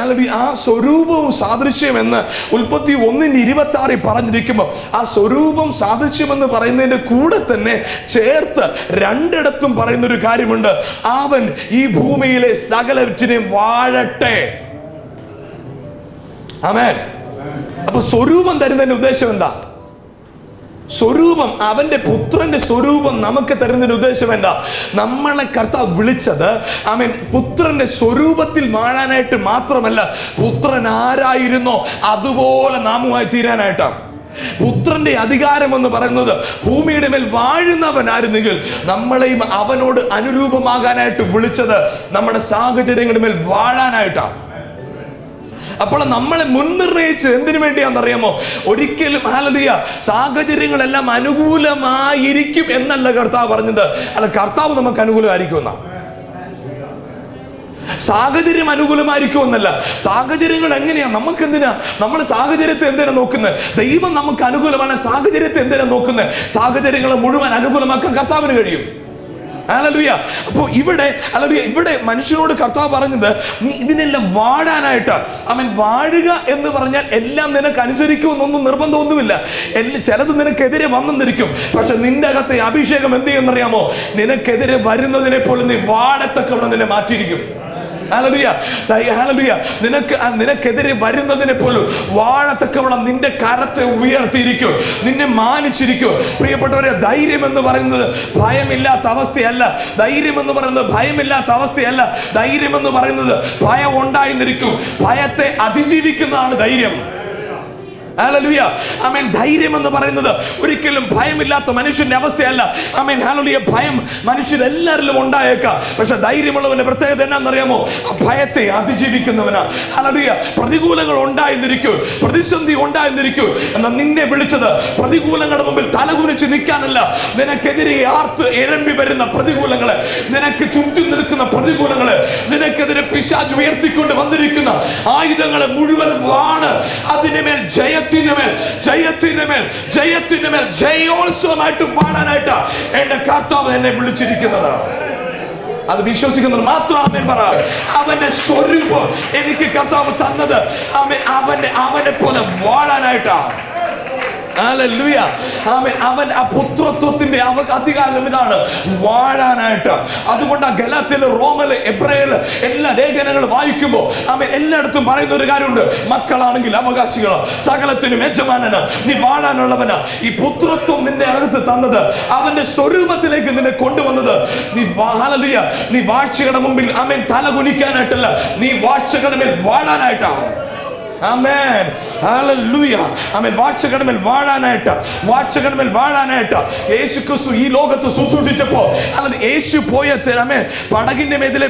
അല്ലെങ്കിൽ ആ സ്വരൂപവും സാദൃശ്യം എന്ന് ഉൽപ്പത്തി 1:26 പറഞ്ഞിരിക്കുമ്പോൾ ആ സ്വരൂപം സാദൃശ്യം എന്ന് പറയുന്നതിന്റെ കൂടെ തന്നെ ചേർത്ത് രണ്ടിടത്തും പറയുന്നൊരു കാര്യമുണ്ട്, അവൻ ഈ ഭൂമിയിലെ സകലവറ്റിനെയും വാഴട്ടെ. ആമേൻ. അപ്പൊ സ്വരൂപം തരുന്നതിന്റെ ഉദ്ദേശം എന്താ? സ്വരൂപം, അവന്റെ പുത്രന്റെ സ്വരൂപം നമുക്ക് തരുന്നതിന് ഉദ്ദേശം എന്താ? നമ്മളെ കർത്താവ് വിളിച്ചത് ആമേൻ പുത്രന്റെ സ്വരൂപത്തിൽ വാഴാനായിട്ട് മാത്രമല്ല, പുത്രൻ ആരായിരുന്നോ അതുപോലെ നാമുമായി തീരാനായിട്ടാണ്. പുത്രന്റെ അധികാരം എന്ന് പറയുന്നത് ഭൂമിയുടെ മേൽ വാഴുന്നവനായിരുന്നെങ്കിൽ നമ്മളെയും അവനോട് അനുരൂപമാകാനായിട്ട് വിളിച്ചത് നമ്മുടെ സാഹചര്യങ്ങളുടെ മേൽ വാഴാനായിട്ടാണ്. അപ്പോൾ നമ്മളെ മുൻനിർണയിച്ച് എന്തിനു വേണ്ടിയാണെന്നറിയാമോ? ഒരിക്കലും ഹല്ലേലൂയ സാഹചര്യങ്ങളെല്ലാം അനുകൂലമായിരിക്കും എന്നല്ല കർത്താവ് പറഞ്ഞത്. അല്ല, കർത്താവ് നമുക്ക് അനുകൂലമായിരിക്കും എന്നാ. സാഹചര്യം അനുകൂലമായിരിക്കുമെന്നല്ല. സാഹചര്യങ്ങൾ എങ്ങനെയാ? നമുക്ക് എന്തിനാ നമ്മൾ സാഹചര്യത്തെ എന്തിനാ നോക്കുന്നത്? ദൈവം നമുക്ക് അനുകൂലമാണ്. സാഹചര്യത്തെ എന്തിനാ നോക്കുന്നത്? സാഹചര്യങ്ങളെ മുഴുവൻ അനുകൂലമാക്കാൻ കർത്താവിന് കഴിയും. ഹല്ലേലൂയ. അപ്പോൾ ഇവിടെ മനുഷ്യനോട് കർത്താവ് പറഞ്ഞത്, നീ ഇതിനെല്ലാം വാഴാനായിട്ട്. വാഴുക എന്ന് പറഞ്ഞാൽ എല്ലാം നിനക്ക് അനുസരിക്കുമെന്നൊന്നും നിർബന്ധമൊന്നുമില്ല. ചിലത് നിനക്കെതിരെ വന്നെന്നിരിക്കും. പക്ഷെ നിന്റെ അകത്തെ അഭിഷേകം എന്ത് ചെയ്യുമെന്നറിയാമോ? നിനക്കെതിരെ വരുന്നതിനെ പോലും നീ വാഴത്തക്കവണ്ണം നിന്നെ മാറ്റിയിരിക്കും. Hallelujah, hallelujah. നിനക്കെതിരെ വരുന്നതിനെ പോലും വാഴത്തക്കവണ്ണം നിന്റെ കരത്തെ ഉയർത്തിയിരിക്കും, നിന്നെ മാനിച്ചിരിക്കും. പ്രിയപ്പെട്ടവരെ, ധൈര്യം എന്ന് പറയുന്നത് ഭയമില്ലാത്ത അവസ്ഥയല്ല. ധൈര്യം എന്ന് പറയുന്നത് ഭയമില്ലാത്ത അവസ്ഥയല്ല. ധൈര്യം എന്ന് പറയുന്നത് ഭയം ഉണ്ടായിരുന്നിരിക്കും. ഭയത്തെ അതിജീവിക്കുന്നതാണ് ധൈര്യം. ഹല്ലേലൂയ. ധൈര്യം എന്ന് പറയുന്നത് ഒരിക്കലും ഭയമില്ലാത്ത മനുഷ്യന്റെ അവസ്ഥയല്ല. ഹല്ലേലൂയ. ഭയം മനുഷ്യരെല്ലാവരിലും ഉണ്ടായേക്കാം. പക്ഷെ ധൈര്യമുള്ളവന്റെ പ്രത്യേകത എന്നാണെന്നറിയാമോ? ഭയത്തെ അതിജീവിക്കുന്നവനാ. ഹല്ലേലൂയ. പ്രതികൂലങ്ങൾ ഉണ്ടായിരുന്നിരിക്കും, പ്രതിസന്ധി ഉണ്ടായിരുന്നിരിക്കും. എന്നാൽ നിന്നെ വിളിച്ചത് പ്രതികൂലങ്ങളുടെ മുമ്പിൽ തലകുനിച്ച് നിൽക്കാനല്ല. നിനക്കെതിരെ ആർത്ത് എരമ്പി വരുന്ന പ്രതികൂലങ്ങളെ, നിനക്ക് ചുറ്റും നിൽക്കുന്ന പ്രതികൂലങ്ങളെ, നിനക്കെതിരെ പിശാച് ഉയർത്തിക്കൊണ്ട് വന്നിരിക്കുന്ന ആയുധങ്ങളെ മുഴുവൻ വാണ് അതിനുമേൽ ജയത്തിനുമേൽ ജയോത്സവമായിട്ട് പാടാനായിട്ട് എന്റെ കർത്താവ് എന്നെ വിളിച്ചിരിക്കുന്നത്. അത് വിശ്വസിക്കുന്നത് മാത്രം ആമേൻ പറ. അവന്റെ സ്വരൂപം എനിക്ക് കർത്താവ് തന്നത് അവനെ പോലെ വാഴാനായിട്ടാണ്. ഹല്ലേലൂയ. അവൻ ആ പുത്രത്വത്തിന്റെ അധികാരം ഇതാണ്, വാഴാനായിട്ട്. അതുകൊണ്ട് ആ ഗലാത്യയില്, റോമില്, എബ്രായയില് എല്ലാ ലേഖനങ്ങളും വായിക്കുമ്പോൾ എല്ലായിടത്തും പറയുന്ന ഒരു കാര്യമുണ്ട്. മക്കളാണെങ്കിൽ അവകാശികളോ, സകലത്തിനും യജമാനന്, നീ വാഴാനുള്ളവനാ. ഈ പുത്രത്വം നിന്റെ അകത്ത് തന്നത്, അവന്റെ സ്വരൂപത്തിലേക്ക് നിന്നെ കൊണ്ടുവന്നത്, ഹല്ലേലൂയ, നീ വാഴ്ചയുടെ മുമ്പിൽ തല കുനിക്കാനായിട്ടല്ല, നീ വാഴ്ചകളുടെ മേൽ വാഴാനായിട്ടാണ്. ആമേൻ, ഹല്ലേലൂയ. വാഴ്ചകടമേൽ വാഴാനായിട്ട് യേശുക്രിസ്തു ഈ ലോകത്ത് ശുശ്രൂഷിച്ചപ്പോ, യേശു പോയ പടകിന്റെ മേതിലെ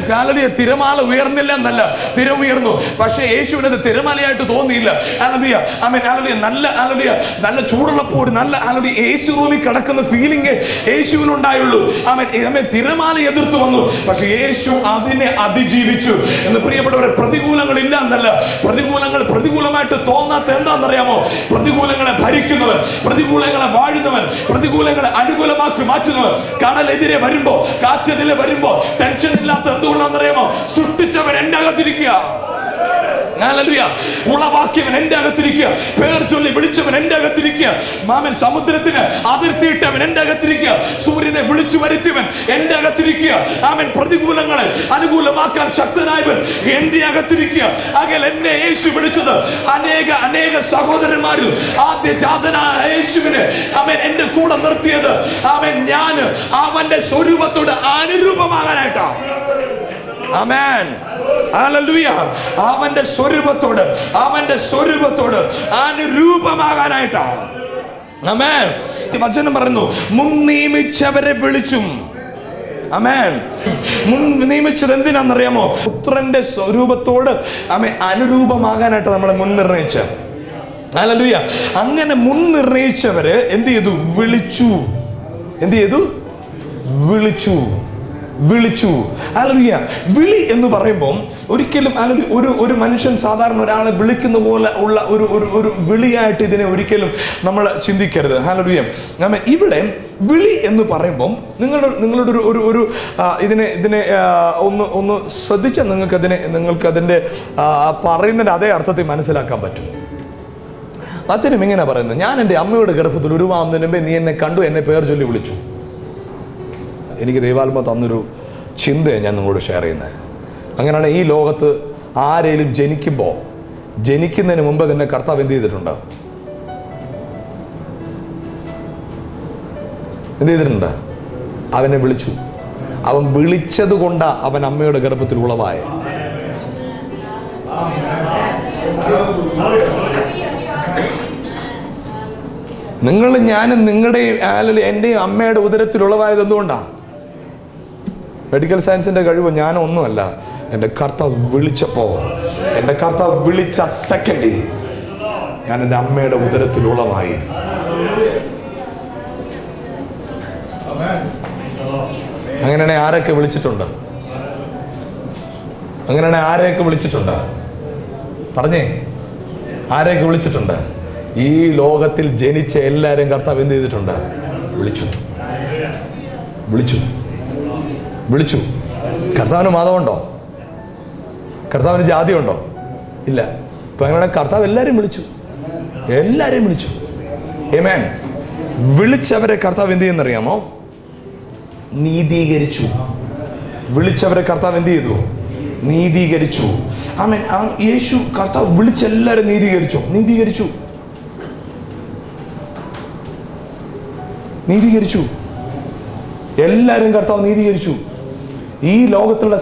തിരമാല ഉയർന്നില്ല എന്നല്ല, തിര ഉയർന്നു. പക്ഷെ യേശുവിനത് തിരമാലയായിട്ട് തോന്നിയില്ല. നല്ല ചൂടുള്ളപ്പോൾ നല്ല യേശു റൂമിൽ കിടക്കുന്ന ഫീലിംഗ് യേശുവിനുണ്ടായുള്ളൂ. തിരമാല എതിർത്ത് വന്നു, പക്ഷെ യേശു അതിനെ അതിജീവിച്ചു. എന്ന് പ്രിയപ്പെട്ടവരെ, പ്രതികൂലങ്ങൾ ഇല്ല എന്നല്ല, പ്രതികൂലമായിട്ട് തോന്നാത്ത എന്താണെന്നറിയാമോ? പ്രതികൂലങ്ങളെ ഭരിക്കുന്നവൻ, പ്രതികൂലങ്ങളെ വാഴുന്നവൻ, പ്രതികൂലങ്ങളെ അനുകൂലമാക്കി മാറ്റുന്നവൻ. കടലെതിരെ വരുമ്പോ, കാറ്റെതിരെ വരുമ്പോ ടെൻഷൻ ഇല്ലാത്ത എന്തുകൊണ്ടാണെന്നറിയാമോ? സൃഷ്ടിച്ചവൻ എന്റെ അകത്തിരിക്കുക. ഹല്ലേലൂയ. ഉളവാക്കിയവൻ എന്റെ അകത്തിരിക്കുക, പേർ ചൊല്ലി വിളിച്ചവൻ എന്റെ അകത്തിരിക്കുക, സമുദ്രത്തിന് അതിർത്തിയിട്ടവൻ എന്റെ അകത്തിരിക്കുക, സൂര്യനെ വിളിച്ചു വരുത്തിയവൻ എന്റെ അകത്തിരിക്കുക, പ്രതികൂലങ്ങളെ അനുകൂലമാക്കാൻ ശക്തനായവൻ എന്റെ അകത്തിരിക്കുക. അകൽ എന്നെ യേശു വിളിച്ചത് അനേക സഹോദരന്മാരിൽ ആദ്യ ജാതനായ യേശുവിനെ എന്റെ കൂടെ നിർത്തിയത് ഞാൻ അവന്റെ സ്വരൂപത്തോട് അനുരൂപമാകാനായിട്ടാണ്. ആമേൻ, ഹല്ലേലൂയ. അവന്റെ സ്വരൂപത്തോട് അനുരൂപമാകാനായിട്ടാണ്. ആമേൻ. വചനം പറയുന്നു, മുൻ നിയമിച്ചവരെ വിളിച്ചും. ആമേൻ. മുൻ നിയമിച്ചത് എന്തിനാണെന്നറിയാമോ? പുത്രന്റെ സ്വരൂപത്തോട് അനുരൂപമാകാനായിട്ട് നമ്മളെ മുൻ നിർണയിച്ച. ഹല്ലേലൂയ. അങ്ങനെ മുൻ നിർണയിച്ചവര് എന്ത് ചെയ്തു? വിളിച്ചു. ഹല്ലേലൂയ. വിളി എന്ന് പറയുമ്പോൾ ഒരിക്കലും ഒരു മനുഷ്യൻ സാധാരണ ഒരാളെ വിളിക്കുന്ന പോലെ ഉള്ള ഒരു വിളിയായിട്ട് ഇതിനെ ഒരിക്കലും നമ്മൾ ചിന്തിക്കരുത്. ഹല്ലേലൂയ. ഇവിടെ വിളി എന്ന് പറയുമ്പം നിങ്ങളുടെ ഒരു ഇതിനെ ഒന്ന് ശ്രദ്ധിച്ചാൽ നിങ്ങൾക്കതിൻ്റെ പറയുന്നതിൻ്റെ അതേ അർത്ഥത്തിൽ മനസ്സിലാക്കാൻ പറ്റും. അച്ഛനും ഇങ്ങനെ പറയുന്നത്, ഞാൻ എൻ്റെ അമ്മയുടെ ഗർഭത്തിൽ ഉരുവാകുന്നതിന് മുമ്പേ നീ എന്നെ കണ്ടു, എന്നെ പേർ ചൊല്ലി വിളിച്ചു. എനിക്ക് ദൈവാത്മ തന്നൊരു ചിന്തയാണ് ഞാൻ നിങ്ങളോട് ഷെയർ ചെയ്യുന്നത്. അങ്ങനെയാണ് ഈ ലോകത്ത് ആരെങ്കിലും ജനിക്കുന്നതിന് മുമ്പ് തന്നെ കർത്താവ് എന്ത് ചെയ്തിട്ടുണ്ട്? അവനെ വിളിച്ചു. അവൻ വിളിച്ചത് കൊണ്ടാണ് അവൻ അമ്മയുടെ ഗർഭത്തിൽ ഉളവായ. ഞാനും നിങ്ങളുടെയും എൻ്റെയും അമ്മയുടെ ഉദരത്തിൽ ഉളവായത് എന്തുകൊണ്ടാണ്? മെഡിക്കൽ സയൻസിന്റെ കഴിവ് ഞാനൊന്നുമല്ല. എൻ്റെ കർത്താവ് വിളിച്ച സെക്കൻഡിൽ ഞാൻ എൻ്റെ അമ്മയുടെ ഉദരത്തിൽ ഉളവായി. അങ്ങനെയാണെങ്കിൽ ആരെയൊക്കെ വിളിച്ചിട്ടുണ്ട്? പറഞ്ഞേ, ആരെയൊക്കെ വിളിച്ചിട്ടുണ്ട്? ഈ ലോകത്തിൽ ജനിച്ച എല്ലാവരും കർത്താവ് എന്ത് ചെയ്തിട്ടുണ്ട്? വിളിച്ചു. വിളിച്ചു. കർത്താവിന് മതമുണ്ടോ? കർത്താവിന് ജാതിയുണ്ടോ? ഇല്ല. ഇപ്പം അങ്ങനെ കർത്താവ് എല്ലാവരെയും വിളിച്ചു, എല്ലാവരെയും വിളിച്ചു. ആമേൻ. വിളിച്ചവരെ കർത്താവ് എന്ത് ചെയ്യുന്നറിയാമോ? നീതീകരിച്ചു. വിളിച്ചവരെ കർത്താവ് എന്ത് ചെയ്തു? നീതീകരിച്ചു. ആമേൻ. യേശു കർത്താവ് വിളിച്ചെല്ലാവരും നീതീകരിച്ചു. നീതീകരിച്ചു. എല്ലാവരും കർത്താവ് നീതീകരിച്ചു. ഈ ലോകത്തുള്ള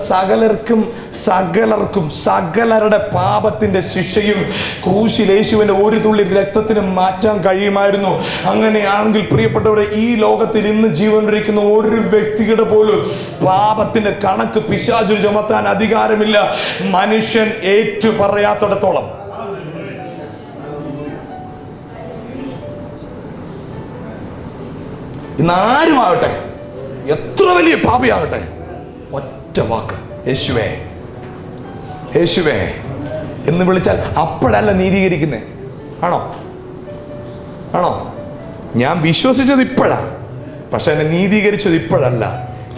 സകലരുടെ പാപത്തിന്റെ ശിക്ഷയും ക്രൂശിൽ യേശുവിന്റെ ഒരു തുള്ളി രക്തത്തിന് മാറ്റാൻ കഴിയുമായിരുന്നു. അങ്ങനെയാണെങ്കിൽ പ്രിയപ്പെട്ടവരെ, ഈ ലോകത്തിൽ ഇന്ന് ജീവനിരിക്കുന്ന ഒരു വ്യക്തിയുടെ പോലും പാപത്തിന്റെ കണക്ക് പിശാചിന് ചുമത്താൻ അധികാരമില്ല, മനുഷ്യൻ ഏറ്റു പറയാത്തിടത്തോളം. ഇന്നാരും ആകട്ടെ, എത്ര വലിയ പാപിയാകട്ടെ, ഒറ്റ വാക്ക് യേശുവേ യേശുവേ എന്ന് വിളിച്ചാൽ അപ്പോഴല്ല നീതീകരിക്കുന്നേ. ആണോ? ഞാൻ വിശ്വസിച്ചത് ഇപ്പോഴാ, പക്ഷെ എന്നെ നീതീകരിച്ചത് ഇപ്പോഴല്ല.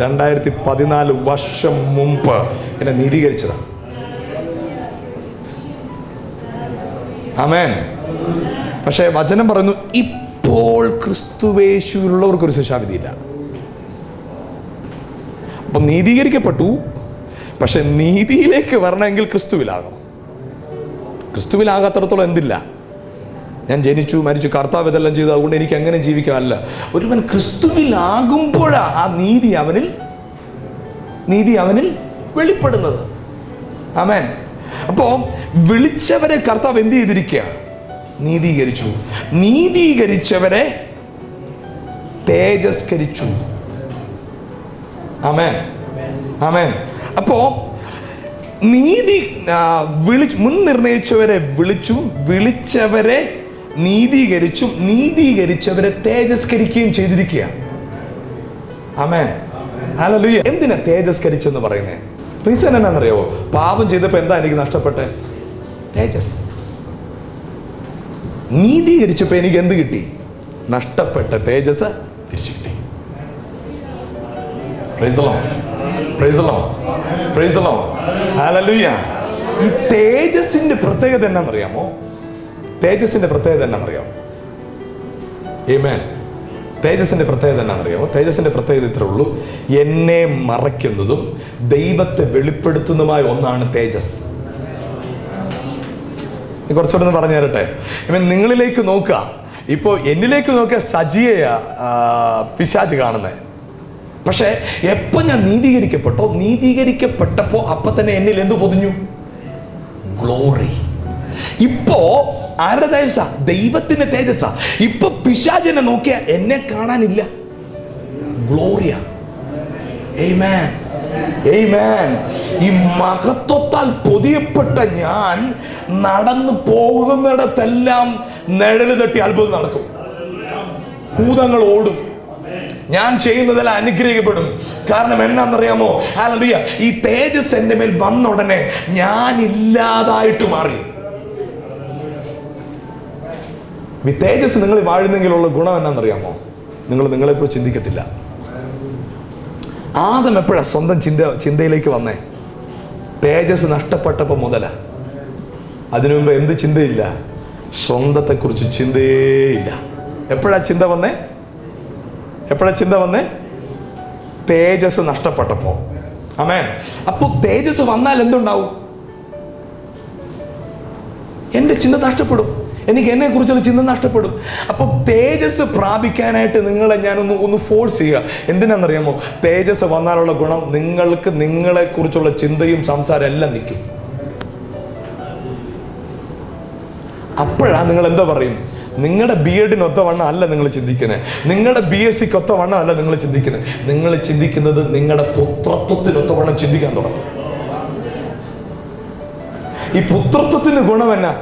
2014 വർഷം മുമ്പ് എന്നെ നീതീകരിച്ചതാണ്. ആമേൻ. പക്ഷെ വചനം പറയുന്നു, ഇപ്പോൾ ക്രിസ്തുവേശുവിലുള്ളവർക്കൊരു ശിക്ഷാവിധിയില്ല. അപ്പം നീതീകരിക്കപ്പെട്ടു, പക്ഷെ നീതിയിലേക്ക് വരണമെങ്കിൽ ക്രിസ്തുവിലാകണം. ക്രിസ്തുവിലാകാത്തിടത്തോളം എന്തില്ല? ഞാൻ ജനിച്ചു മരിച്ചു, കർത്താവ് ഇതെല്ലാം ചെയ്തു, അതുകൊണ്ട് എനിക്ക് എങ്ങനെ ജീവിക്കാമല്ല. ഒരുവൻ ക്രിസ്തുവിലാകുമ്പോഴാണ് ആ നീതി അവനിൽ വെളിപ്പെടുന്നത്. ആമേൻ. അപ്പോ വിളിച്ചവരെ കർത്താവ് എന്ത് ചെയ്തിരിക്കുക? നീതീകരിച്ചു. നീതീകരിച്ചവരെ തേജസ്കരിച്ചു. ആമേൻ. അപ്പോ മുൻ നിർണയിച്ചവരെ വിളിച്ചു, വിളിച്ചവരെ നീതീകരിച്ചും നീതീകരിച്ചവരെ തേജസ്കരിക്കുകയും ചെയ്തിരിക്കുക. ആമേൻ. ഹല്ലേലൂയ. എന്തിനാ തേജസ്കരിച്ചെന്ന് പറയുന്നത്? റീസൺ എന്നാണെന്നറിയാവോ? പാപം ചെയ്തപ്പോൾ എന്താ എനിക്ക് നഷ്ടപ്പെട്ടെ? തേജസ്. നീതീകരിച്ചപ്പോൾ എനിക്ക് എന്ത് കിട്ടി? നഷ്ടപ്പെട്ട തേജസ് തിരിച്ചു കിട്ടി. Praise the Lord. ഹല്ലേലൂയ. ഈ തേജസിന്റെ പ്രത്യേകത എന്നാണെന്നറിയാമോ? തേജസിന്റെ പ്രത്യേകത ഇത്രേ ഉള്ളൂ. എന്നെ മറയ്ക്കുന്നതും ദൈവത്തെ വെളിപ്പെടുത്തുന്നതുമായ ഒന്നാണ് തേജസ്. കുറച്ചുകൂടെ പറഞ്ഞു തരട്ടെ. നിങ്ങളിലേക്ക് നോക്കുക. ഇപ്പോൾ എന്നിലേക്ക് നോക്കിയ സജിയെയാ പിശാച് കാണുന്നത്. പക്ഷെ എപ്പോൾ ഞാൻ നീതീകരിക്കപ്പെട്ടപ്പോൾ അപ്പൊ തന്നെ എന്നിൽ എന്ത് പൊതിഞ്ഞു? ഗ്ലോറി. ഇപ്പോ ആരുടെ തേജസ്സാ? ദൈവത്തിന്റെ തേജസ്സാ. ഇപ്പൊ പിശാചിനെ നോക്കിയ എന്നെ കാണാനില്ല, ഗ്ലോറിയ. ആമേൻ. ഈ മഹത്വത്താൽ പൊതിയപ്പെട്ട ഞാൻ നടന്നു പോകുന്നിടത്തെല്ലാം നിഴല് തട്ടി അത്ഭുതം നടക്കും. ഭൂതങ്ങൾ ഓടും. ഞാൻ ചെയ്യുന്നതെല്ലാം അനുഗ്രഹിക്കപ്പെടും. കാരണം എന്നാന്നറിയാമോ? ഹല്ലേലൂയ. ഈ തേജസ് എന്റെ മേൽ വന്ന ഉടനെ ഞാൻ ഇല്ലാതായിട്ട് മാറി. ഈ തേജസ് നിങ്ങൾ വാഴുന്നെങ്കിലുള്ള ഗുണം എന്നാന്നറിയാമോ? നിങ്ങൾ നിങ്ങളെക്കുറിച്ച് ചിന്തിക്കത്തില്ല. ആദം എപ്പോഴാ സ്വന്തം ചിന്തയിലേക്ക് വന്നേ? തേജസ് നഷ്ടപ്പെട്ടപ്പോൾ മുതലാ. അതിനു മുമ്പ് എന്ത് ചിന്തയില്ല? സ്വന്തത്തെക്കുറിച്ച് ചിന്തയേയില്ല. എപ്പോഴാ ചിന്ത വന്നേ? തേജസ് നഷ്ടപ്പെട്ടപ്പോ. ആമേൻ. അപ്പൊ തേജസ് വന്നാൽ എന്തുണ്ടാവും? എന്റെ ചിന്ത നഷ്ടപ്പെടും. എനിക്ക് എന്നെ കുറിച്ചുള്ള ചിന്ത നഷ്ടപ്പെടും. അപ്പൊ തേജസ് പ്രാപിക്കാനായിട്ട് നിങ്ങളെ ഞാനൊന്ന് ഫോഴ്സ് ചെയ്യുക. എന്തിനാണെന്നറിയാമോ? തേജസ് വന്നാലുള്ള ഗുണം, നിങ്ങൾക്ക് നിങ്ങളെ കുറിച്ചുള്ള ചിന്തയും സംസാരം എല്ലാം നിൽക്കും. അപ്പോഴാ നിങ്ങൾ എന്താ പറയും? നിങ്ങളുടെ BEd ഒത്തവണ്ണം അല്ല നിങ്ങൾ ചിന്തിക്കുന്നത്, നിങ്ങളുടെ BSc ഒത്തവണ്ണം അല്ല നിങ്ങൾ ചിന്തിക്കുന്നത്. നിങ്ങൾ ചിന്തിക്കുന്നത് നിങ്ങളുടെ പുത്രത്വത്തിനൊത്തവണ്ണം ചിന്തിക്കാൻ തുടങ്ങും. ഈ പുത്രത്വത്തിന് ഗുണം എന്നാ?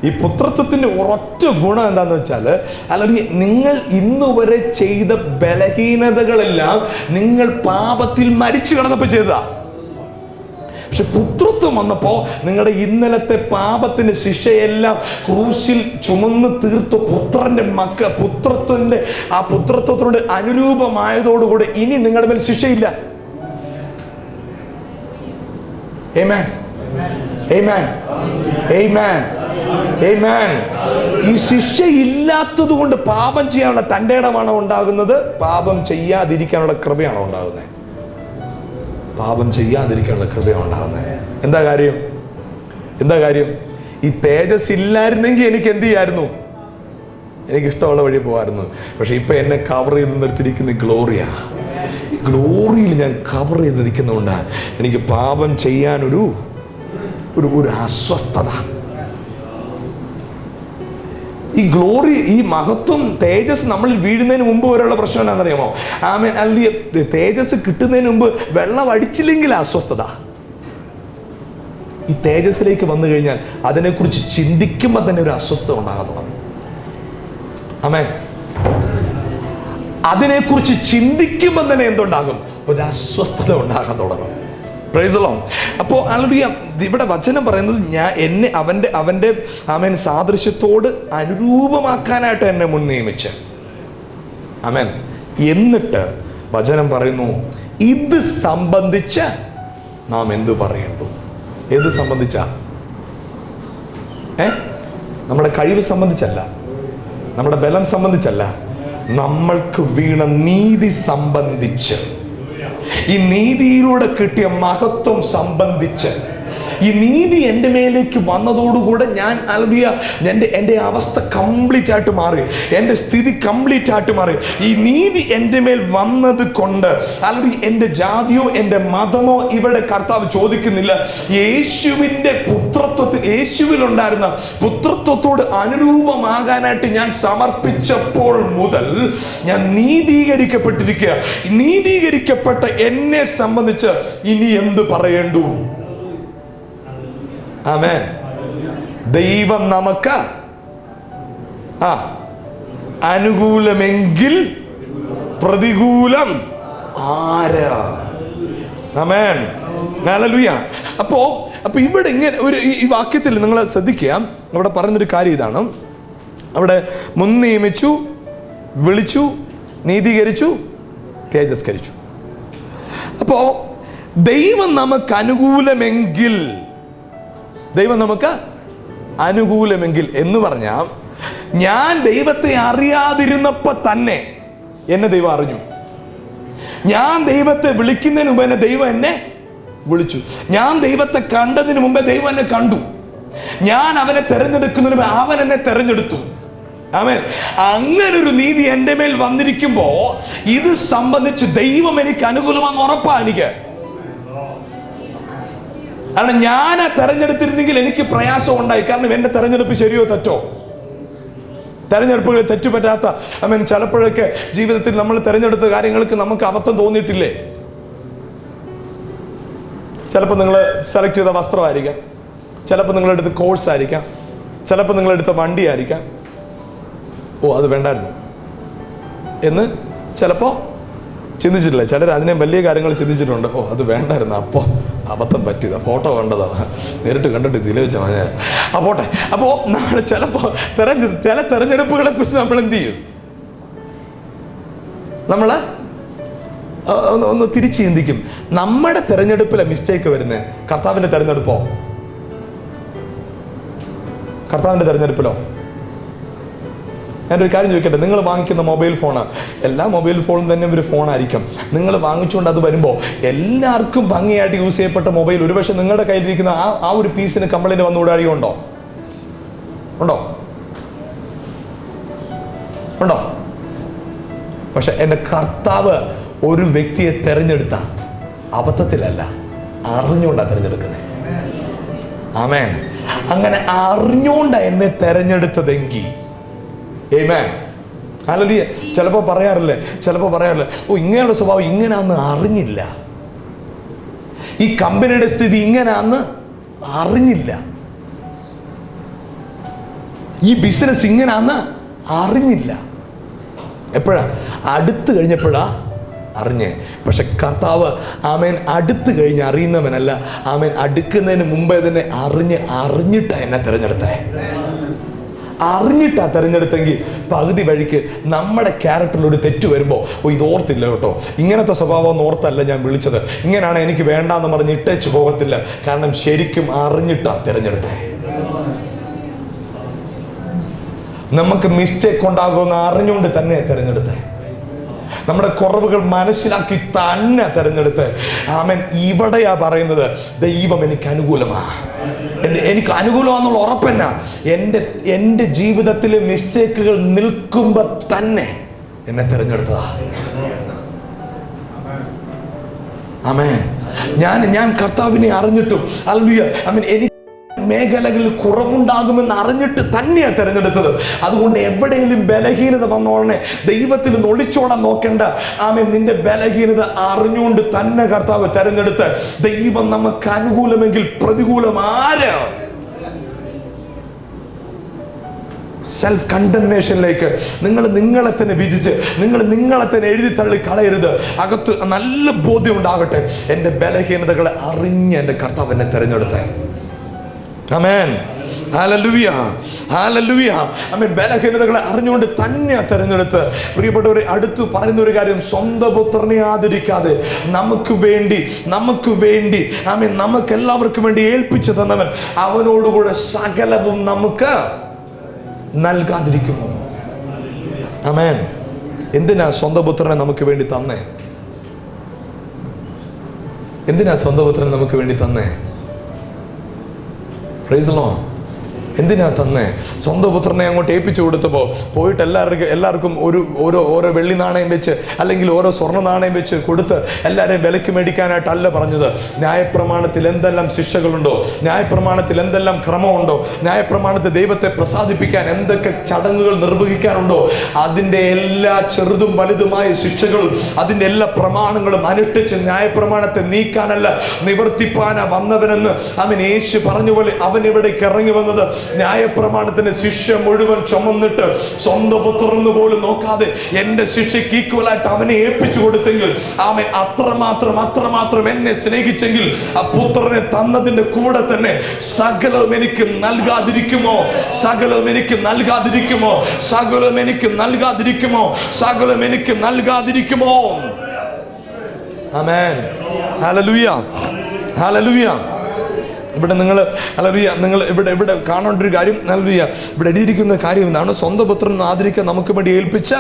ഈ പുത്രത്വത്തിന്റെ ഒരൊറ്റ ഗുണം എന്താന്ന് വെച്ചാൽ, അല്ലെങ്കിൽ നിങ്ങൾ ഇന്നുവരെ ചെയ്ത ബലഹീനതകളെല്ലാം നിങ്ങൾ പാപത്തിൽ മരിച്ചു കിടന്നപ്പോൾ ചെയ്തതാ. പക്ഷെ പുത്രത്വം വന്നപ്പോ നിങ്ങളുടെ ഇന്നലത്തെ പാപത്തിന്റെ ശിക്ഷയെല്ലാം ക്രൂശിൽ ചുമന്ന് തീർത്ത് പുത്രത്വത്തിന്റെ ആ പുത്രത്വത്തോട് അനുരൂപമായതോടുകൂടി ഇനി നിങ്ങളുടെ മേൽ ശിക്ഷയില്ല. Amen. Amen. Amen. Amen. ഈ ശിക്ഷ ഇല്ലാത്തത് കൊണ്ട് പാപം ചെയ്യാനുള്ള തൻ്റെ ഇടമാണോ ഉണ്ടാകുന്നത്? പാപം ചെയ്യാതിരിക്കാനുള്ള കൃപയാണോ ഉണ്ടാകുന്നത്? പാപം ചെയ്യാതിരിക്കാനുള്ള കൃപയാണ് ഉണ്ടാകുന്നത്. എന്താ കാര്യം? ഈ തേജസ് ഇല്ലായിരുന്നെങ്കിൽ എനിക്ക് എന്ത് ചെയ്യായിരുന്നു? എനിക്ക് ഇഷ്ടമുള്ള വഴി പോകായിരുന്നു. പക്ഷെ ഇപ്പൊ എന്നെ കവർ ചെയ്ത് നിർത്തിയിരിക്കുന്ന ഗ്ലോറിയാ. ഈ ഗ്ലോറിയിൽ ഞാൻ കവർ ചെയ്ത് നിൽക്കുന്നതുകൊണ്ടാണ് എനിക്ക് പാപം ചെയ്യാനൊരു അസ്വസ്ഥത. ഈ ഗ്ലോറി, ഈ മഹത്വം, തേജസ് നമ്മളിൽ വീഴുന്നതിന് മുമ്പ് വരെയുള്ള പ്രശ്നം എന്താണെന്നറിയാമോ? അല്ലെങ്കിൽ തേജസ് കിട്ടുന്നതിന് മുമ്പ് വെള്ളം അടിച്ചില്ലെങ്കിൽ അസ്വസ്ഥത. ഈ തേജസ്സിലേക്ക് വന്നു കഴിഞ്ഞാൽ അതിനെക്കുറിച്ച് ചിന്തിക്കുമ്പോൾ തന്നെ ഒരു അസ്വസ്ഥത ഉണ്ടാകാൻ തുടങ്ങും. ആമേൻ. അതിനെക്കുറിച്ച് ചിന്തിക്കുമ്പോൾ തന്നെ എന്തുണ്ടാകും? ഒരു അസ്വസ്ഥത ഉണ്ടാകാൻ തുടങ്ങും. Praise the Lord. അപ്പോൾ ഹല്ലേലൂയ. ഇവിടെ വചനം പറയുന്നത് എന്നെ അവന്റെ ആമേൻ സാദൃശ്യത്തോട് അനുരൂപമാക്കാനായിട്ട് എന്നെ മുൻ നിയമിച്ച്. ആമേൻ. എന്നിട്ട് വചനം പറയുന്നു, ഇത് സംബന്ധിച്ച് നാം എന്തു പറയേണ്ടു? ഏത് സംബന്ധിച്ചാ? നമ്മുടെ കഴിവ് സംബന്ധിച്ചല്ല, നമ്മുടെ ബലം സംബന്ധിച്ചല്ല, നമ്മൾക്ക് വീണ നീതി സംബന്ധിച്ച്, ഈ നീതിയിലൂടെ കിട്ടിയ മഹത്വം സംബന്ധിച്ച്. ഈ നീതി എൻ്റെ മേലേക്ക് വന്നതോടുകൂടെ ഞാൻ എൻ്റെ അവസ്ഥ കംപ്ലീറ്റ് ആയിട്ട് മാറി, എൻ്റെ സ്ഥിതി കംപ്ലീറ്റ് ആയിട്ട് മാറി. ഈ നീതി എൻ്റെ മേൽ വന്നത് കൊണ്ട് അല്ലെങ്കിൽ എൻ്റെ ജാതിയോ എൻ്റെ മതമോ ഇവിടെ കർത്താവ് ചോദിക്കുന്നില്ല. യേശുവിൻ്റെ പുത്രത്വത്തിൽ, യേശുവിലുണ്ടായിരുന്ന പുത്രത്വത്തോട് അനുരൂപമാകാനായിട്ട് ഞാൻ സമർപ്പിച്ചപ്പോൾ മുതൽ ഞാൻ നീതീകരിക്കപ്പെട്ടിരിക്കുക. നീതീകരിക്കപ്പെട്ട എന്നെ സംബന്ധിച്ച് ഇനി എന്ത് പറയേണ്ടു? ആമേൻ. ദൈവം നമുക്ക് അനുകൂലമെങ്കിൽ പ്രതികൂലം ആരാ? ആമേൻ. ഹല്ലേലൂയ. അപ്പോ ഇവിടെ ഇങ്ങനെ ഒരു ഈ വാക്യത്തിൽ നിങ്ങൾ ശ്രദ്ധിക്കുക. അവിടെ പറഞ്ഞൊരു കാര്യം ഇതാണ്. അവിടെ മുൻ നിയമിച്ചു, വിളിച്ചു, നീതീകരിച്ചു, തേജസ്കരിച്ചു. അപ്പോ ദൈവം നമുക്ക് അനുകൂലമെങ്കിൽ, ദൈവം നമുക്ക് അനുകൂലമെങ്കിൽ എന്ന് പറഞ്ഞാൽ, ഞാൻ ദൈവത്തെ അറിയാതിരുന്നപ്പോ തന്നെ എന്നെ ദൈവം അറിഞ്ഞു. ഞാൻ ദൈവത്തെ വിളിക്കുന്നതിന് മുമ്പ് തന്നെ ദൈവം എന്നെ വിളിച്ചു. ഞാൻ ദൈവത്തെ കണ്ടതിന് മുമ്പേ ദൈവം എന്നെ കണ്ടു. ഞാൻ അവനെ തെരഞ്ഞെടുക്കുന്നതിന് മുമ്പ് അവൻ എന്നെ തെരഞ്ഞെടുത്തു. ആമേൻ. അങ്ങനൊരു നീതി എൻ്റെ മേൽ വന്നിരിക്കുമ്പോ ഇത് സംബന്ധിച്ച് ദൈവം എനിക്ക് അനുകൂലമാണെന്ന് ഉറപ്പാണ് എനിക്ക്. കാരണം ഞാൻ തെരഞ്ഞെടുത്തിരുന്നെങ്കിൽ എനിക്ക് പ്രയാസം ഉണ്ടായി. കാരണം എന്റെ തെരഞ്ഞെടുപ്പ് ശരിയോ തെറ്റോ? തെരഞ്ഞെടുപ്പുകൾ തെറ്റുപറ്റാത്ത ചിലപ്പോഴൊക്കെ ജീവിതത്തിൽ നമ്മൾ തെരഞ്ഞെടുത്ത കാര്യങ്ങൾക്ക് നമുക്ക് അബദ്ധം തോന്നിയിട്ടില്ലേ? ചിലപ്പോൾ നിങ്ങൾ സെലക്ട് ചെയ്ത വസ്ത്രമായിരിക്കാം, ചിലപ്പോൾ നിങ്ങളെടുത്ത കോഴ്സ് ആയിരിക്കാം, ചിലപ്പോൾ നിങ്ങളെടുത്ത വണ്ടി ആയിരിക്കാം. അത് വേണ്ടായിരുന്നു എന്ന് ചിലപ്പോൾ ചിന്തിച്ചിട്ടില്ല. ചിലർ അതിനെ വലിയ കാര്യങ്ങൾ ചിന്തിച്ചിട്ടുണ്ട്. അത് വേണ്ടായിരുന്നു, അപ്പോൾ അബദ്ധം പറ്റിയതാ, ഫോട്ടോ കണ്ടതാണ്, നേരിട്ട് കണ്ടിട്ട് ഇതിൽ വെച്ച മതി. പോട്ടെ. അപ്പോൾ നമ്മൾ ചിലപ്പോൾ ചില തെരഞ്ഞെടുപ്പുകളെ കുറിച്ച് നമ്മൾ എന്ത് ചെയ്യും? നമ്മൾ ഒന്ന് തിരിച്ച് ചിന്തിക്കും. നമ്മുടെ തെരഞ്ഞെടുപ്പിലെ മിസ്റ്റേക്ക് വരുന്നത് കർത്താവിൻ്റെ തെരഞ്ഞെടുപ്പോ? കർത്താവിൻ്റെ തെരഞ്ഞെടുപ്പിലോ? ഞാനൊരു കാര്യം ചോദിക്കട്ടെ. നിങ്ങൾ വാങ്ങിക്കുന്ന മൊബൈൽ ഫോണ്, എല്ലാ മൊബൈൽ ഫോണും തന്നെ ഒരു ഫോണായിരിക്കും. നിങ്ങൾ വാങ്ങിച്ചുകൊണ്ട് അത് വരുമ്പോൾ എല്ലാവർക്കും ഭംഗിയായിട്ട് യൂസ് ചെയ്യപ്പെട്ട മൊബൈൽ ഒരുപക്ഷെ നിങ്ങളുടെ കയ്യിലിരിക്കുന്ന ആ ഒരു പീസിന് കംപ്ലൈൻറ്റ് വന്നു വിടാഴിയുണ്ടോ? ഉണ്ടോ? പക്ഷെ എൻ്റെ കർത്താവ് ഒരു വ്യക്തിയെ തെരഞ്ഞെടുത്ത അബദ്ധത്തിലല്ല, അറിഞ്ഞുകൊണ്ടാണ് തെരഞ്ഞെടുക്കുന്നത്. ആമേൻ. അങ്ങനെ അറിഞ്ഞുകൊണ്ടാണ് എന്നെ തെരഞ്ഞെടുത്തതെങ്കിൽ, ആമേൻ, ഹല്ലേലൂയ. ചിലപ്പോൾ പറയാറില്ലേ, ഇങ്ങനെയുള്ള സ്വഭാവം ഇങ്ങനെയാന്ന് അറിഞ്ഞില്ല, ഈ കമ്പനിയുടെ സ്ഥിതി ഇങ്ങനെയാന്ന് അറിഞ്ഞില്ല, ഈ ബിസിനസ് ഇങ്ങനെയാന്ന് അറിഞ്ഞില്ല. എപ്പോഴാ? അടുത്ത് കഴിഞ്ഞപ്പോഴാ അറിഞ്ഞേ. പക്ഷെ കർത്താവ് ആമേൻ അടുത്ത് കഴിഞ്ഞ് അറിയുന്നവനല്ല, ആമേൻ അടുക്കുന്നതിന് മുമ്പേ തന്നെ അറിഞ്ഞിട്ടാ എന്നെ തിരഞ്ഞെടുത്തേ. അറിഞ്ഞിട്ടാ തെരഞ്ഞെടുത്തെങ്കിൽ പകുതി വഴിക്ക് നമ്മുടെ ക്യാരക്ടറിൽ ഒരു തെറ്റ് വരുമ്പോൾ ഇത് ഓർത്തില്ല കേട്ടോ, ഇങ്ങനത്തെ സ്വഭാവം ഓർത്തല്ല ഞാൻ വിളിച്ചത്, ഇങ്ങനെയാണ് എനിക്ക് വേണ്ടാന്ന് പറഞ്ഞ് ഇട്ടേച്ച് പോകത്തില്ല. കാരണം ശരിക്കും അറിഞ്ഞിട്ടാ തിരഞ്ഞെടുത്തേ. നമുക്ക് മിസ്റ്റേക്ക് ഉണ്ടാകുമെന്ന് അറിഞ്ഞുകൊണ്ട് തന്നെ തിരഞ്ഞെടുത്തേ. നമ്മുടെ കുറവുകൾ മനസ്സിലാക്കി തന്നെ തിരഞ്ഞെടുത്ത്. ആമേൻ. ഇവിടെയാ പറയുന്നത് ദൈവം എനിക്ക് അനുകൂലമാ, എനിക്ക് അനുകൂലമാണെന്നുള്ള ഉറപ്പെന്നാ. എൻ്റെ ജീവിതത്തിൽ മിസ്റ്റേക്കുകൾ നിൽക്കുമ്പോ തന്നെ എന്നെ തിരഞ്ഞെടുത്തതാ. ആമേൻ. ഞാൻ കർത്താവിനെ അറിഞ്ഞിട്ടും ഹല്ലേലൂയ ആമേൻ എനിക്ക് മേഖലകളിൽ കുറവുണ്ടാകുമെന്ന് അറിഞ്ഞിട്ട് തന്നെയാണ് തിരഞ്ഞെടുത്തത്. അതുകൊണ്ട് എവിടെയെങ്കിലും ബലഹീനത വന്നോളനെ ദൈവത്തിൽ നിന്ന് ഒളിച്ചോടാൻ നോക്കേണ്ട. ആമേൻ. നിന്റെ ബലഹീനത അറിഞ്ഞുകൊണ്ട് തന്നെ കർത്താവ് തിരഞ്ഞെടുത്ത്. ദൈവം നമുക്ക് അനുകൂലമെങ്കിൽ പ്രതികൂലം ആര്? സെൽഫ് കണ്ടംനേഷനിലേക്ക് നിങ്ങളെ തന്നെ വിധിച്ച് നിങ്ങളെ തന്നെ എഴുതി തള്ളി കളയരുത്. അകത്ത് നല്ല ബോധ്യം ഉണ്ടാകട്ടെ, എൻ്റെ ബലഹീനതകളെ അറിഞ്ഞ് എൻ്റെ കർത്താവ് എന്നെ തിരഞ്ഞെടുത്തേ. ആമേൻ. Hallelujah, hallelujah. ആമേൻ. ബലഹീനതകളെ അറിഞ്ഞുകൊണ്ട് തന്നെ തിരഞ്ഞെടുത്ത്. പ്രിയപ്പെട്ടവരെ, അടുത്ത് പറയുന്ന ഒരു കാര്യം, സ്വന്തം പുത്രനെ ആദരിക്കാതെ നമുക്ക് വേണ്ടി ആമേൻ നമുക്ക് എല്ലാവർക്കും വേണ്ടി ഏൽപ്പിച്ചു തന്നവൻ അവനോടുകൂടെ സകലവും നമുക്ക് നൽകാതിരിക്കുമോ? ആമേൻ. എന്തിനാ സ്വന്തം പുത്രനെ നമുക്ക് വേണ്ടി തന്നേ? എന്തിനാ സ്വന്തം പുത്രനെ നമുക്ക് വേണ്ടി തന്നേ? Praise the Lord. എന്തിനാ തന്നെ? സ്വന്തം പുത്രനെ അങ്ങോട്ട് ഏൽപ്പിച്ചു കൊടുത്തപ്പോൾ പോയിട്ട് എല്ലാവർക്കും ഓരോ വെള്ളി നാണയം വെച്ച് അല്ലെങ്കിൽ ഓരോ സ്വർണ്ണ നാണയം വെച്ച് കൊടുത്ത് എല്ലാവരെയും വിലക്ക് മേടിക്കാനായിട്ടല്ല പറഞ്ഞത്. ന്യായപ്രമാണത്തിൽ എന്തെല്ലാം ശിക്ഷകളുണ്ടോ, ന്യായപ്രമാണത്തിൽ എന്തെല്ലാം ക്രമമുണ്ടോ, ന്യായപ്രമാണത്തിൽ ദൈവത്തെ പ്രസാദിപ്പിക്കാൻ എന്തൊക്കെ ചടങ്ങുകൾ നിർവഹിക്കാനുണ്ടോ, അതിൻ്റെ എല്ലാ ചെറുതും വലുതുമായ ശിക്ഷകളും അതിൻ്റെ എല്ലാ പ്രമാണങ്ങളും അനുഷ്ഠിച്ച് ന്യായപ്രമാണത്തെ നീക്കാനല്ല നിവർത്തിപ്പാനാ വന്നവനെന്ന് അവൻ യേശു പറഞ്ഞ പോലെ അവൻ ഇവിടേക്ക് ഇറങ്ങി വന്നത് ന്യായപ്രമാണത്തിന്റെ ശിക്ഷ മുഴുവൻ ചുമന്നിട്ട് സ്വന്തം പുത്രന്ന് പോലും നോക്കാതെ എന്റെ ശിക്ഷയ്ക്ക് ഈക്വലായിട്ട് അവനെ ഏൽപ്പിച്ചു കൊടുത്തെങ്കിൽ അവൻ അത്രമാത്രം എന്നെ സ്നേഹിച്ചെങ്കിൽ ആ പുത്രനെ തന്നതിന്റെ കൂടെ തന്നെ സകലവും എനിക്ക് നൽകാതിരിക്കുമോ? സകലവും എനിക്ക് നൽകാതിരിക്കുമോ? സകലവും എനിക്ക് നൽകാതിരിക്കുമോ? സകലവും എനിക്ക് നൽകാതിരിക്കുമോ? ആമേൻ. Hallelujah, hallelujah. ഇവിടെ നിങ്ങൾ ഇവിടെ കാണേണ്ട ഒരു കാര്യം, ഇവിടെ എഴുതിയിരിക്കുന്ന കാര്യം എന്താണ്? സ്വന്തം പുത്രൻ ആദരിക്കാൻ നമുക്ക് വേണ്ടി ഏൽപ്പിച്ച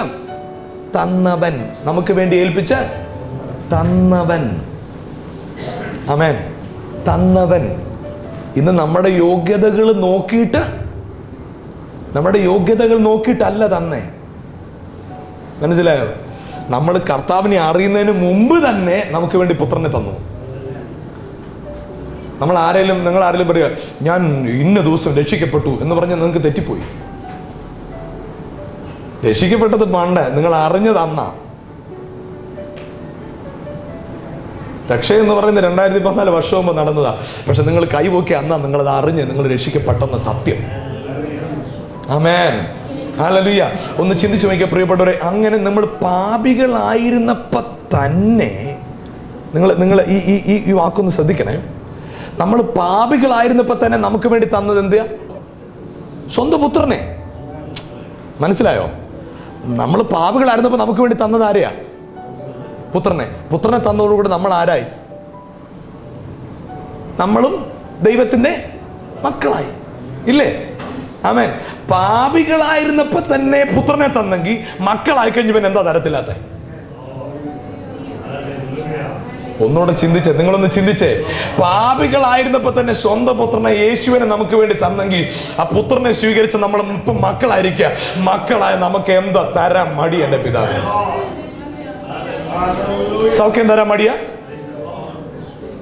തന്നവൻ, നമുക്ക് വേണ്ടി ഏൽപ്പിച്ച തന്നവൻ. ആമേൻ. തന്നവൻ. ഇന്ന് നമ്മുടെ യോഗ്യതകൾ നോക്കിയിട്ടല്ല തന്നെ. മനസ്സിലായോ? നമ്മൾ കർത്താവിനെ അറിയുന്നതിന് മുമ്പ് തന്നെ നമുക്ക് വേണ്ടി പുത്രനെ തന്നു. നിങ്ങൾ ആരെങ്കിലും പറയുക ഞാൻ ഇന്ന ദിവസം രക്ഷിക്കപ്പെട്ടു എന്ന് പറഞ്ഞാൽ നിങ്ങൾക്ക് തെറ്റിപ്പോയി. രക്ഷിക്കപ്പെട്ടത് പണ്ട്, നിങ്ങൾ അറിഞ്ഞത് അന്നാ. രക്ഷ എന്ന് പറയുന്നത് 2014 വർഷം മുമ്പ് നടന്നതാ. പക്ഷെ നിങ്ങൾ കൈപോക്കി അന്നാ നിങ്ങളത് അറിഞ്ഞ് നിങ്ങൾ രക്ഷിക്കപ്പെട്ടെന്ന സത്യം. ആമേൻ. ഹല്ലേലൂയ. ഒന്ന് ചിന്തിച്ചു നോക്കിയ പ്രിയപ്പെട്ടവരെ, അങ്ങനെ നമ്മൾ പാപികളായിരുന്നപ്പോ തന്നെ നിങ്ങൾ ഈ വാക്കൊന്ന് ശ്രദ്ധിക്കണേ. നമ്മൾ പാപികളായിരുന്നപ്പോ തന്നെ നമുക്ക് വേണ്ടി തന്നത് എന്തിയാ? സ്വന്തം പുത്രനെ. മനസ്സിലായോ? നമ്മൾ പാപികളായിരുന്നപ്പോ നമുക്ക് വേണ്ടി തന്നത് ആരെയാ? പുത്രനെ തന്നതോടുകൂടി നമ്മൾ ആരായി? നമ്മളും ദൈവത്തിന്റെ മക്കളായി. ഇല്ലേ? ആമേൻ. പാപികളായിരുന്നപ്പോ തന്നെ പുത്രനെ തന്നെങ്കിൽ മക്കളായി കഴിഞ്ഞ പിന്നെ എന്താ തരത്തില്ലാത്ത? ഒന്നുകൂടെ ചിന്തിച്ചേ, നിങ്ങളൊന്ന് ചിന്തിച്ചേ. പാപികളായിരുന്നപ്പോ തന്നെ സ്വന്തം പുത്രനെ യേശുവിനെ നമുക്ക് വേണ്ടി തന്നെങ്കിൽ ആ പുത്രനെ സ്വീകരിച്ച് നമ്മൾ ഇപ്പം മക്കളായിരിക്കുക. മക്കളായ നമുക്ക് എന്താ തരാൻ മടി? എന്റെ പിതാവിന് സൗഖ്യം തരാൻ മടിയാ?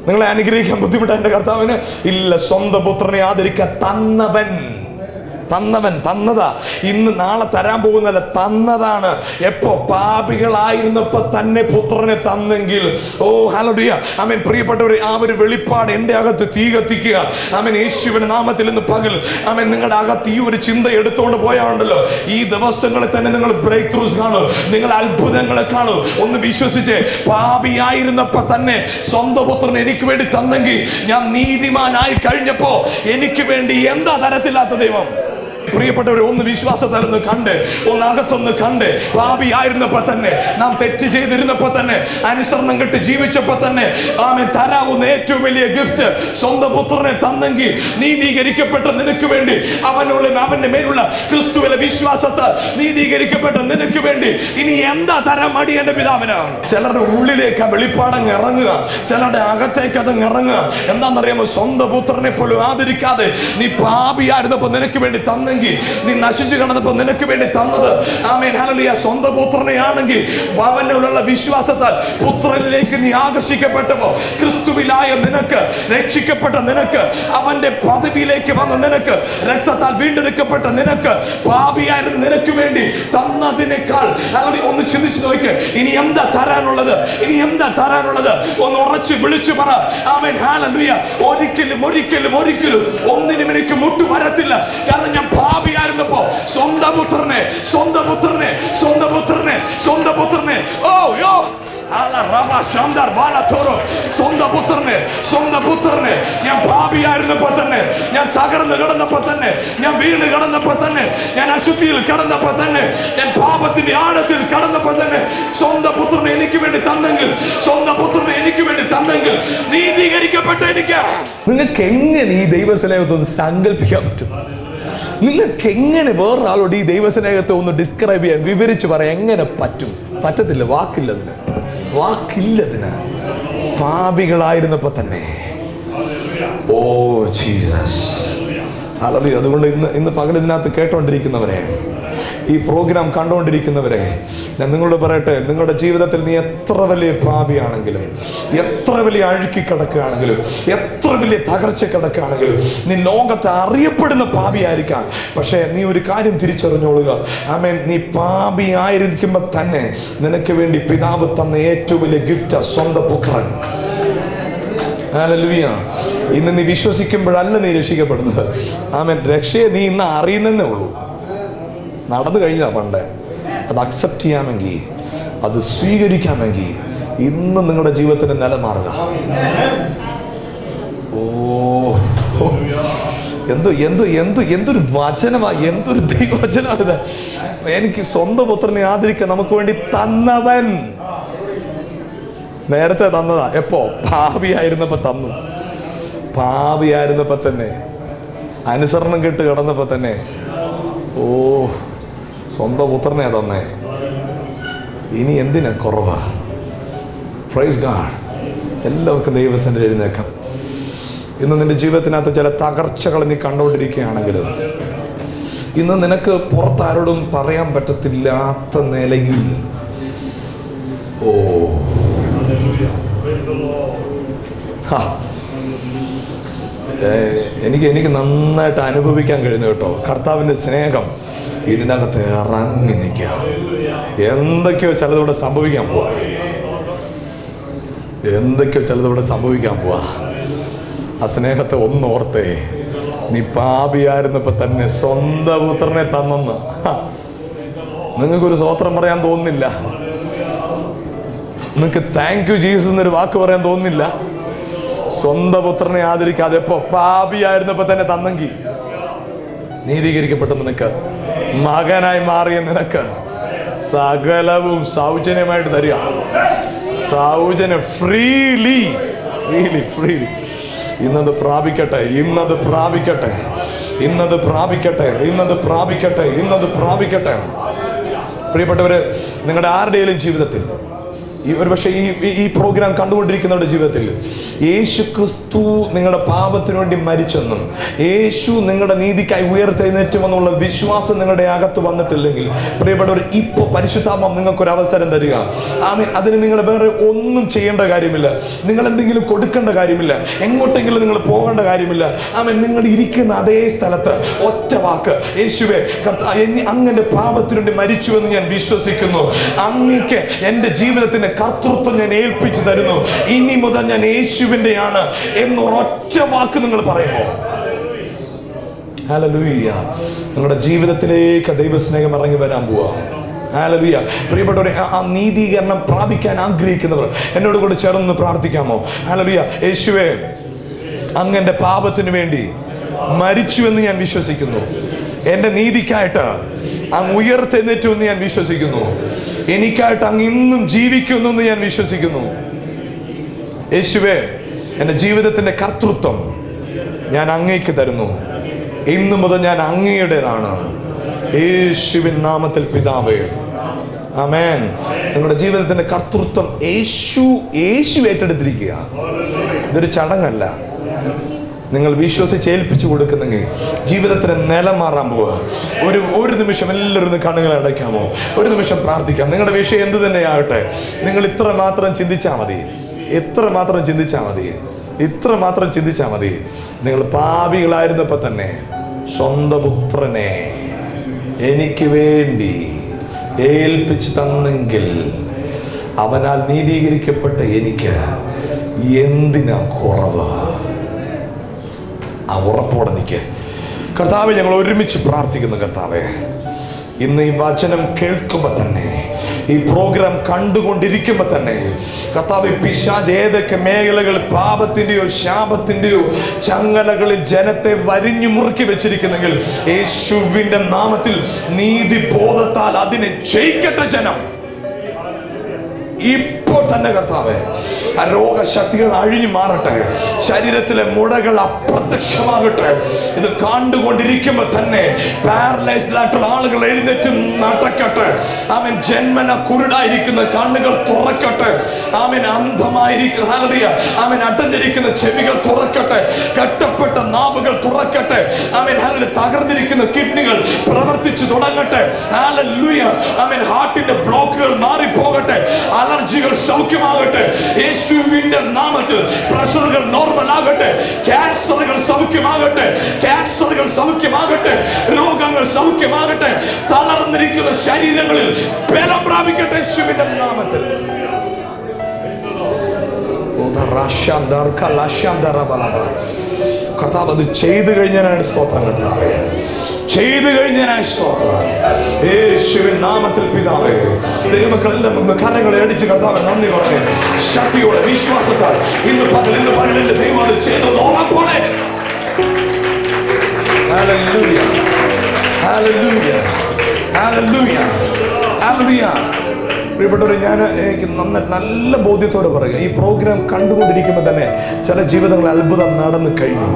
നിങ്ങളെ അനുഗ്രഹിക്കാൻ ബുദ്ധിമുട്ടാ എന്റെ കർത്താവിന്? ഇല്ല. സ്വന്തം പുത്രനെ ആദരിക്കാൻ തന്നതാ. ഇന്ന് നാളെ തരാൻ പോകുന്നല്ല, തന്നതാണ്. എപ്പോ? പാപികളായിരുന്നപ്പോ തന്നെ പുത്രനെ തന്നെങ്കിൽ. ഓ ഹല്ലേലൂയ. ആമേൻ. പ്രിയപ്പെട്ടവരെ, ആ ഒരു വെളിപ്പാട് എന്റെ അകത്ത് തീ കത്തിക്കുക. ആമേൻ. യേശുവിന്റെ നാമത്തിൽ ഇന്ന് പകൽ ആമേൻ നിങ്ങളുടെ അകത്ത് ഈ ഒരു ചിന്ത എടുത്തുകൊണ്ട് പോയാണല്ലോ ഈ ദിവസങ്ങളിൽ തന്നെ നിങ്ങൾ ബ്രേക്ക് ത്രൂസ് കാണും, നിങ്ങൾ അത്ഭുതങ്ങളെ കാണും. ഒന്ന് വിശ്വസിച്ചേ. പാപിയായിരുന്നപ്പോ തന്നെ സ്വന്തം പുത്രൻ എനിക്ക് വേണ്ടി തന്നെങ്കിൽ ഞാൻ നീതിമാനായി കഴിഞ്ഞപ്പോ എനിക്ക് വേണ്ടി എന്താ തരത്തില്ലാത്ത ദൈവം? പ്രിയപ്പെട്ടവരെ, ഒന്ന് വിശ്വാസത്താലൊന്ന് കണ്ട്, ഒന്ന് അകത്തൊന്ന് കണ്ട്, പാപിയായിരുന്നപ്പോ തന്നെ, നാം തെറ്റ് ചെയ്തിരുന്നപ്പോ തന്നെ, അനുസരണം കെട്ട് ജീവിച്ചപ്പോ തന്നെ ആമേൻ തരാവുന്ന ഏറ്റവും വലിയ ഗിഫ്റ്റ് സ്വന്തം പുത്രനെ തന്നെങ്കിൽ നീതീകരിക്കപ്പെട്ട നിനക്ക് വേണ്ടി, അവന്റെ മേലുള്ള ക്രിസ്തുവിലെ വിശ്വാസത്താൽ നീതീകരിക്കപ്പെട്ട നിനക്ക് വേണ്ടി ഇനി എന്താ തരാൻ മടി എന്റെ പിതാവിനാണ്. ചിലരുടെ ഉള്ളിലേക്ക് ആ വെളിപ്പാടങ്ങ് ഇറങ്ങുക, ചിലരുടെ അകത്തേക്ക് അതങ്ങ് ഇറങ്ങുക. എന്താണെന്നറിയാമോ? സ്വന്തം പുത്രനെ പോലും ആദരിക്കാതെ നീ പാപിയായിരുന്നപ്പോ നിനക്ക് വേണ്ടി തന്നെങ്കിൽ, നീ നശിച്ചു കിടന്നപ്പോ നിനക്ക് വേണ്ടി തന്നത് ആമേൻ ഹല്ലേലൂയ സ്വന്തം പുത്രനെയാണെങ്കിൽ, അവനുള്ള വിശ്വാസത്താൽ പുത്രനിലേക്ക് നീ ആകർഷിക്കപ്പെട്ടപ്പോ, ക്രിസ്തുവിലായ നിനക്ക്, രക്ഷിക്കപ്പെട്ട നിനക്ക്, അവന്റെ പദവിയിലേക്ക് വന്ന നിനക്ക്, രക്തത്താൽ വീണ്ടെടുക്കപ്പെട്ട നിനക്ക്, പാപിയായിരുന്ന നിനക്ക് വേണ്ടി തന്നതിനേക്കാൾ ഒന്ന് ചിന്തിച്ചു നോക്ക്. ഇനി എന്താ തരാനുള്ളത്? ഇനി എന്താ തരാനുള്ളത്? ഒന്ന് ഉറച്ച് വിളിച്ചു പറ. Amen hallelujah. ഒരിക്കലും ഒരിക്കലും ഒരിക്കലും ഒന്നിനും എനിക്ക് മുട്ടു വരത്തില്ല. കാരണം ഞാൻ പാപിയായിരുന്നപ്പോ സ്വന്തം പുത്രനെ സ്വന്തം പുത്രനെ സ്വന്തം പുത്രനെ സ്വന്തം പുത്രനെ സ്വന്തം പുത്രനെ ഞാൻ പാപിയായിരുന്നപ്പോ തന്നെ, ഞാൻ തകർന്ന് കിടന്നപ്പോ തന്നെ, ഞാൻ വീണ് കിടന്നപ്പോ തന്നെ, ഞാൻ അശുദ്ധിയിൽ കിടന്നപ്പോ തന്നെ, ഞാൻ പാപത്തിന്റെ ആഴത്തിൽ കിടന്നപ്പോ തന്നെ സ്വന്തം പുത്രനെ എനിക്ക് വേണ്ടി തന്നെങ്കിൽ, സ്വന്തം പുത്രനെ എനിക്ക് വേണ്ടി തന്നെങ്കിൽ നീതീകരിക്കപ്പെട്ട എനിക്ക്. നിങ്ങൾക്ക് എങ്ങനെ ഈ ദൈവസ്നേഹത്തെ ഒന്ന് സങ്കല്പിക്കാൻ പറ്റും? നിങ്ങൾക്ക് എങ്ങനെ വേറൊരാളോട് ഈ ദൈവസ്നേഹത്തെ ഒന്ന് ഡിസ്ക്രൈബ് ചെയ്യാൻ, വിവരിച്ച് പറയാൻ എങ്ങനെ പറ്റും? പറ്റത്തില്ല. വാക്കില്ലതിന്, വാക്കില്ലതിന്. പാപികളായിരുന്നപ്പോ തന്നെ. Oh Jesus hallelujah. അതുകൊണ്ട് ഇന്ന് പകൽ ഇതിനകത്ത് കേട്ടോണ്ടിരിക്കുന്നവരെ, ഈ പ്രോഗ്രാം കണ്ടുകൊണ്ടിരിക്കുന്നവരെ, ഞാൻ നിങ്ങളോട് പറയട്ടെ, നിങ്ങളുടെ ജീവിതത്തിൽ നീ എത്ര വലിയ പാപിയാണെങ്കിലും, എത്ര വലിയ അഴുക്കി കിടക്കുകയാണെങ്കിലും, എത്ര വലിയ തകർച്ച കിടക്കുകയാണെങ്കിലും, നീ ലോകത്തെ അറിയപ്പെടുന്ന പാപിയായിരിക്കാം. പക്ഷേ നീ ഒരു കാര്യം തിരിച്ചറിഞ്ഞോളുക. ആമേൻ, നീ പാപിയായിരിക്കുമ്പോൾ തന്നെ നിനക്ക് വേണ്ടി പിതാവ് തന്ന ഏറ്റവും വലിയ ഗിഫ്റ്റ് സ്വന്തം പുത്രൻ. ഹല്ലേലൂയ. ഇന്ന് നീ വിശ്വസിക്കുമ്പോഴല്ല നീ രക്ഷിക്കപ്പെടുന്നത്. ആമേൻ. രക്ഷയെ നീ ഇന്ന് അറിയുന്നതേ ഉള്ളൂ. നടന്നു കഴിഞ്ഞാ പണ്ടേ. അത് അക്സെപ്റ്റ് ചെയ്യാമെങ്കിൽ, അത് സ്വീകരിക്കാമെങ്കിൽ ഇന്ന് നിങ്ങളുടെ ജീവിതത്തിന് നിലമാറുക. ഓ എന്തൊരു വചനമാ, എന്തൊരു ദൈവവചനാണിത്. എനിക്ക് സ്വന്തം പുത്രനെ ആദരിക്കാൻ നമുക്ക് വേണ്ടി തന്നവൻ നേരത്തെ തന്നതാ. എപ്പോ? പാപിയായിരുന്നപ്പോ തന്നു. പാപിയായിരുന്നപ്പോ തന്നെ, അനുസരണം കെട്ട് കിടന്നപ്പോ തന്നെ. ഓ, സ്വന്തം പുത്രനെ തന്നെ. ഇനി എന്തിനാ കുറവാ? Praise God. എല്ലാവർക്കും ദൈവസന്നിധിയിൽ എഴുന്നേൽക്കാം. ഇന്ന് നിന്റെ ജീവിതത്തിനകത്ത് ചില തകർച്ചകൾ നീ കണ്ടുകൊണ്ടിരിക്കുകയാണെങ്കിലും, ഇന്ന് നിനക്ക് പുറത്താരോടും പറയാൻ പറ്റത്തില്ലാത്ത നിലയിൽ, ഓ എനിക്ക് നന്നായിട്ട് അനുഭവിക്കാൻ കഴിഞ്ഞു കേട്ടോ. കർത്താവിൻ്റെ സ്നേഹം ഇതിനകത്ത് ഇറങ്ങി നിൽക്കുക. എന്തൊക്കെയോ ചിലതോടെ സംഭവിക്കാൻ പോവാ, എന്തൊക്കെയോ ചിലതോടെ സംഭവിക്കാൻ പോവാ. ആ സ്നേഹത്തെ ഒന്നോർത്തേ. നീ പാപിയായിരുന്നപ്പോ തന്നെ സ്വന്തം പുത്രനെ തന്നെന്ന് നിങ്ങൾക്കൊരു സ്തോത്രം പറയാൻ തോന്നുന്നില്ല. നിങ്ങൾക്ക് താങ്ക് യു ജീസസ് എന്നൊരു വാക്ക് പറയാൻ തോന്നുന്നില്ല. സ്വന്തം പുത്രനെ ആദരിക്കാതെ എപ്പോ? പാപിയായിരുന്നപ്പോ തന്നെ തന്നെങ്കിൽ, നീതീകരിക്കപ്പെട്ട നിനക്ക്, മകനായി മാറിയ നിനക്ക് സകലവും സൗജന്യമായിട്ട് തരിക. സൗജന്യം, ഫ്രീലി ഫ്രീലി ഫ്രീലി. ഇന്നത് പ്രാപിക്കട്ടെ, ഇന്നത് പ്രാപിക്കട്ടെ, ഇന്നത് പ്രാപിക്കട്ടെ, ഇന്നത് പ്രാപിക്കട്ടെ, ഇന്നത് പ്രാപിക്കട്ടെ. പ്രിയപ്പെട്ടവര്, നിങ്ങളുടെ ആരുടെയും ജീവിതത്തിൽ, ഒരുപക്ഷെ ഈ പ്രോഗ്രാം കണ്ടുകൊണ്ടിരിക്കുന്നവരുടെ ജീവിതത്തിൽ യേശു ക്രിസ്തു നിങ്ങളുടെ പാപത്തിനു വേണ്ടി മരിച്ചെന്നും യേശു നിങ്ങളുടെ നീതിക്കായി ഉയർത്തെഴുന്നേറ്റുമെന്നുള്ള വിശ്വാസം നിങ്ങളുടെ അകത്ത് വന്നിട്ടില്ലെങ്കിൽ, പ്രിയപ്പെട്ടവർ, ഇപ്പോൾ പരിശുദ്ധാത്മ നിങ്ങൾക്കൊരു അവസരം തരിക. ആമേൻ. അതിന് നിങ്ങൾ വേറെ ഒന്നും ചെയ്യേണ്ട കാര്യമില്ല. നിങ്ങൾ എന്തെങ്കിലും കൊടുക്കേണ്ട കാര്യമില്ല. എങ്ങോട്ടെങ്കിലും നിങ്ങൾ പോകേണ്ട കാര്യമില്ല. ആമേൻ. നിങ്ങൾ ഇരിക്കുന്ന അതേ സ്ഥലത്ത് ഒറ്റ വാക്ക്, യേശുവേ അങ്ങന്റെ പാപത്തിനു വേണ്ടി മരിച്ചുവെന്ന് ഞാൻ വിശ്വസിക്കുന്നു. അങ്ങേക്ക് എൻ്റെ ജീവിതത്തിന്റെ കർത്തൃത്വം ഞാൻ ഏൽപ്പിച്ചു തരുന്നു. ഇനി മുതൽ ഞാൻ യേശുവിൻ്റെയാണ് എന്നൊരൊറ്റ വാക്ക് നിങ്ങൾ പറയുമോ? ഹല്ലേലൂയ. നിങ്ങളുടെ ജീവിതത്തിലേക്ക് ദൈവസ്നേഹം ഇറങ്ങി വരാൻ പോവാ. ഹല്ലേലൂയ. പ്രിയപ്പെട്ടവരെ, ആ നീതീകരണം പ്രാപിക്കാൻ ആഗ്രഹിക്കുന്നവർ എന്നോട് കൂടെ ചേർന്ന് പ്രാർത്ഥിക്കാമോ? ഹല്ലേലൂയ. യേശുവേ, അങ്ങന്റെ പാപത്തിന് വേണ്ടി മരിച്ചു എന്ന് ഞാൻ വിശ്വസിക്കുന്നു. എൻ്റെ നീതിക്കായിട്ട് അങ്ങ് ഉയർത്തെഴുന്നേറ്റു എന്ന് ഞാൻ വിശ്വസിക്കുന്നു. എനിക്കായിട്ട് അങ്ങ് ഇന്നും ജീവിക്കുന്നു എന്ന് ഞാൻ വിശ്വസിക്കുന്നു. യേശുവേ, എൻ്റെ ജീവിതത്തിൻ്റെ കർത്തൃത്വം ഞാൻ അങ്ങേക്ക് തരുന്നു. ഇന്നു മുതൽ ഞാൻ അങ്ങയുടേതാണ്. യേശുവിൻ നാമത്തിൽ പിതാവേ, ആമേൻ. നിങ്ങളുടെ ജീവിതത്തിന്റെ കർത്തൃത്വം യേശു ഏറ്റെടുത്തിരിക്കുക. ഇതൊരു ചടങ്ങല്ല. നിങ്ങൾ വിശ്വസിച്ച് ഏൽപ്പിച്ചു കൊടുക്കുന്നെങ്കിൽ ജീവിതത്തിന് നിലം മാറാൻ പോവുക. ഒരു നിമിഷം എല്ലാവരും കണ്ണുകൾ അടയ്ക്കാമോ? ഒരു നിമിഷം പ്രാർത്ഥിക്കാം. നിങ്ങളുടെ വിഷയം എന്ത് തന്നെയാകട്ടെ, നിങ്ങൾ ഇത്ര മാത്രം ചിന്തിച്ചാൽ മതി. ഇത്ര മാത്രം ചിന്തിച്ചാൽ മതി. നിങ്ങൾ പാപികളായിരുന്നപ്പോൾ തന്നെ സ്വന്തം പുത്രനെ എനിക്ക് വേണ്ടി ഏൽപ്പിച്ചു തന്നെങ്കിൽ അവനാൽ നീതീകരിക്കപ്പെട്ട എനിക്ക് എന്തിനാ കുറവ്? ആ ഉറപ്പോടെ നിൽക്കുക. കർത്താവെ, ഞങ്ങൾ ഒരുമിച്ച് പ്രാർത്ഥിക്കുന്നു. കർത്താവെ, ഇന്ന് ഈ വചനം കേൾക്കുമ്പോൾ തന്നെ, ഈ പ്രോഗ്രാം കണ്ടുകൊണ്ടിരിക്കുമ്പോൾ തന്നെ കർത്താവെ, പിശാച് ഏതൊക്കെ മേഖലകൾ പാപത്തിൻ്റെയോ ശാപത്തിൻ്റെയോ ചങ്ങലകളിൽ ജനത്തെ വരിഞ്ഞു മുറുക്കി വെച്ചിരിക്കുന്നെങ്കിൽ യേശുവിൻ്റെ നാമത്തിൽ നീതി ബോധത്താൽ അതിനെ ജയിക്കട്ടെ ജനം ഇപ്പോൾ തന്നെ. കർത്താവേ, ആ രോഗശക്തികൾ അഴിഞ്ഞു മാറട്ടെ. ശരീരത്തിലെ മുഴകൾ അപ്രത്യക്ഷമാകട്ടെ. ഇത് കണ്ടുകൊണ്ടിരിക്കുമ്പോൾ തന്നെ പാരലൈസ്ഡ് ആയിട്ടുള്ള ആളുകൾ എഴുന്നേറ്റ് നടക്കട്ടെ. ആമേൻ. ജന്മന കുരുടായിരിക്കുന്ന കണ്ണുകൾ തുറക്കട്ടെ. ആമേൻ. അന്ധമായിരിക്കുന്ന ആമേൻ അടഞ്ഞിരിക്കുന്ന ചെവികൾ തുറക്കട്ടെ. കെട്ടപ്പെട്ട നാവുകൾ തുറക്കട്ടെ. ആമേൻ. തകർന്നിരിക്കുന്ന കിഡ്നികൾ പ്രവർത്തിച്ചു തുടങ്ങട്ടെ. ഹല്ലേലൂയ. ആമേൻ. ഹാർട്ടിന്റെ ബ്ലോക്കുകൾ മാറിപ്പോകട്ടെ. അലർജികൾ സൗഖ്യമാകട്ടെ. യേശുവിന്റെ നാമത്തിൽ പ്രഷറുകൾ നോർമൽ ആകട്ടെ. ക്യാൻസറുകൾ സൗഖ്യമാകട്ടെ. രോഗങ്ങൾ സൗഖ്യമാകട്ടെ. തളർന്നിരിക്കുന്ന ശരീരങ്ങളിൽ ബലം പ്രാപിക്കട്ടെ യേശുവിന്റെ നാമത്തിൽ. കർത്താവ് അത് ചെയ്തു കഴിഞ്ഞാണ് സ്തോത്രം. കർത്താവേ, ചെയ്തു കഴിഞ്ഞാൽ സ്തോത്രം. യേശുവിൻ നാമത്തിൽ പിതാവേ, ദൈവമക്കളെല്ലാം കരങ്ങളെ അടിച്ച് കർത്താവെ നന്ദി പറഞ്ഞേ. ശക്തിയോടെ വിശ്വാസത്താൽ ഇന്ന് പകൽ എന്റെ ദൈവം അത് ചെയ്തത് ഓർമ്മ. Hallelujah, hallelujah, hallelujah, hallelujah. പ്രിയപ്പെട്ടവരെ, എനിക്ക് നല്ല ബോധ്യത്തോടെ പറയുക, ഈ പ്രോഗ്രാം കണ്ടുകൊണ്ടിരിക്കുമ്പോൾ തന്നെ ചില ജീവിതങ്ങൾ അത്ഭുതം നടന്നു കഴിഞ്ഞു.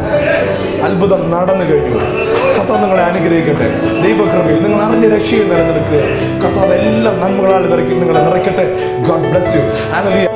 കർത്താവ് നിങ്ങളെ അനുഗ്രഹിക്കട്ടെ. ദൈവകൃപയിൽ നിങ്ങൾ അറിഞ്ഞ രക്ഷയിൽ നിലനിൽക്കുക. കർത്താവ് എല്ലാ നന്മകളാൽ നിങ്ങളെ നിറയ്ക്കട്ടെ. God bless you. ഹല്ലേലൂയ.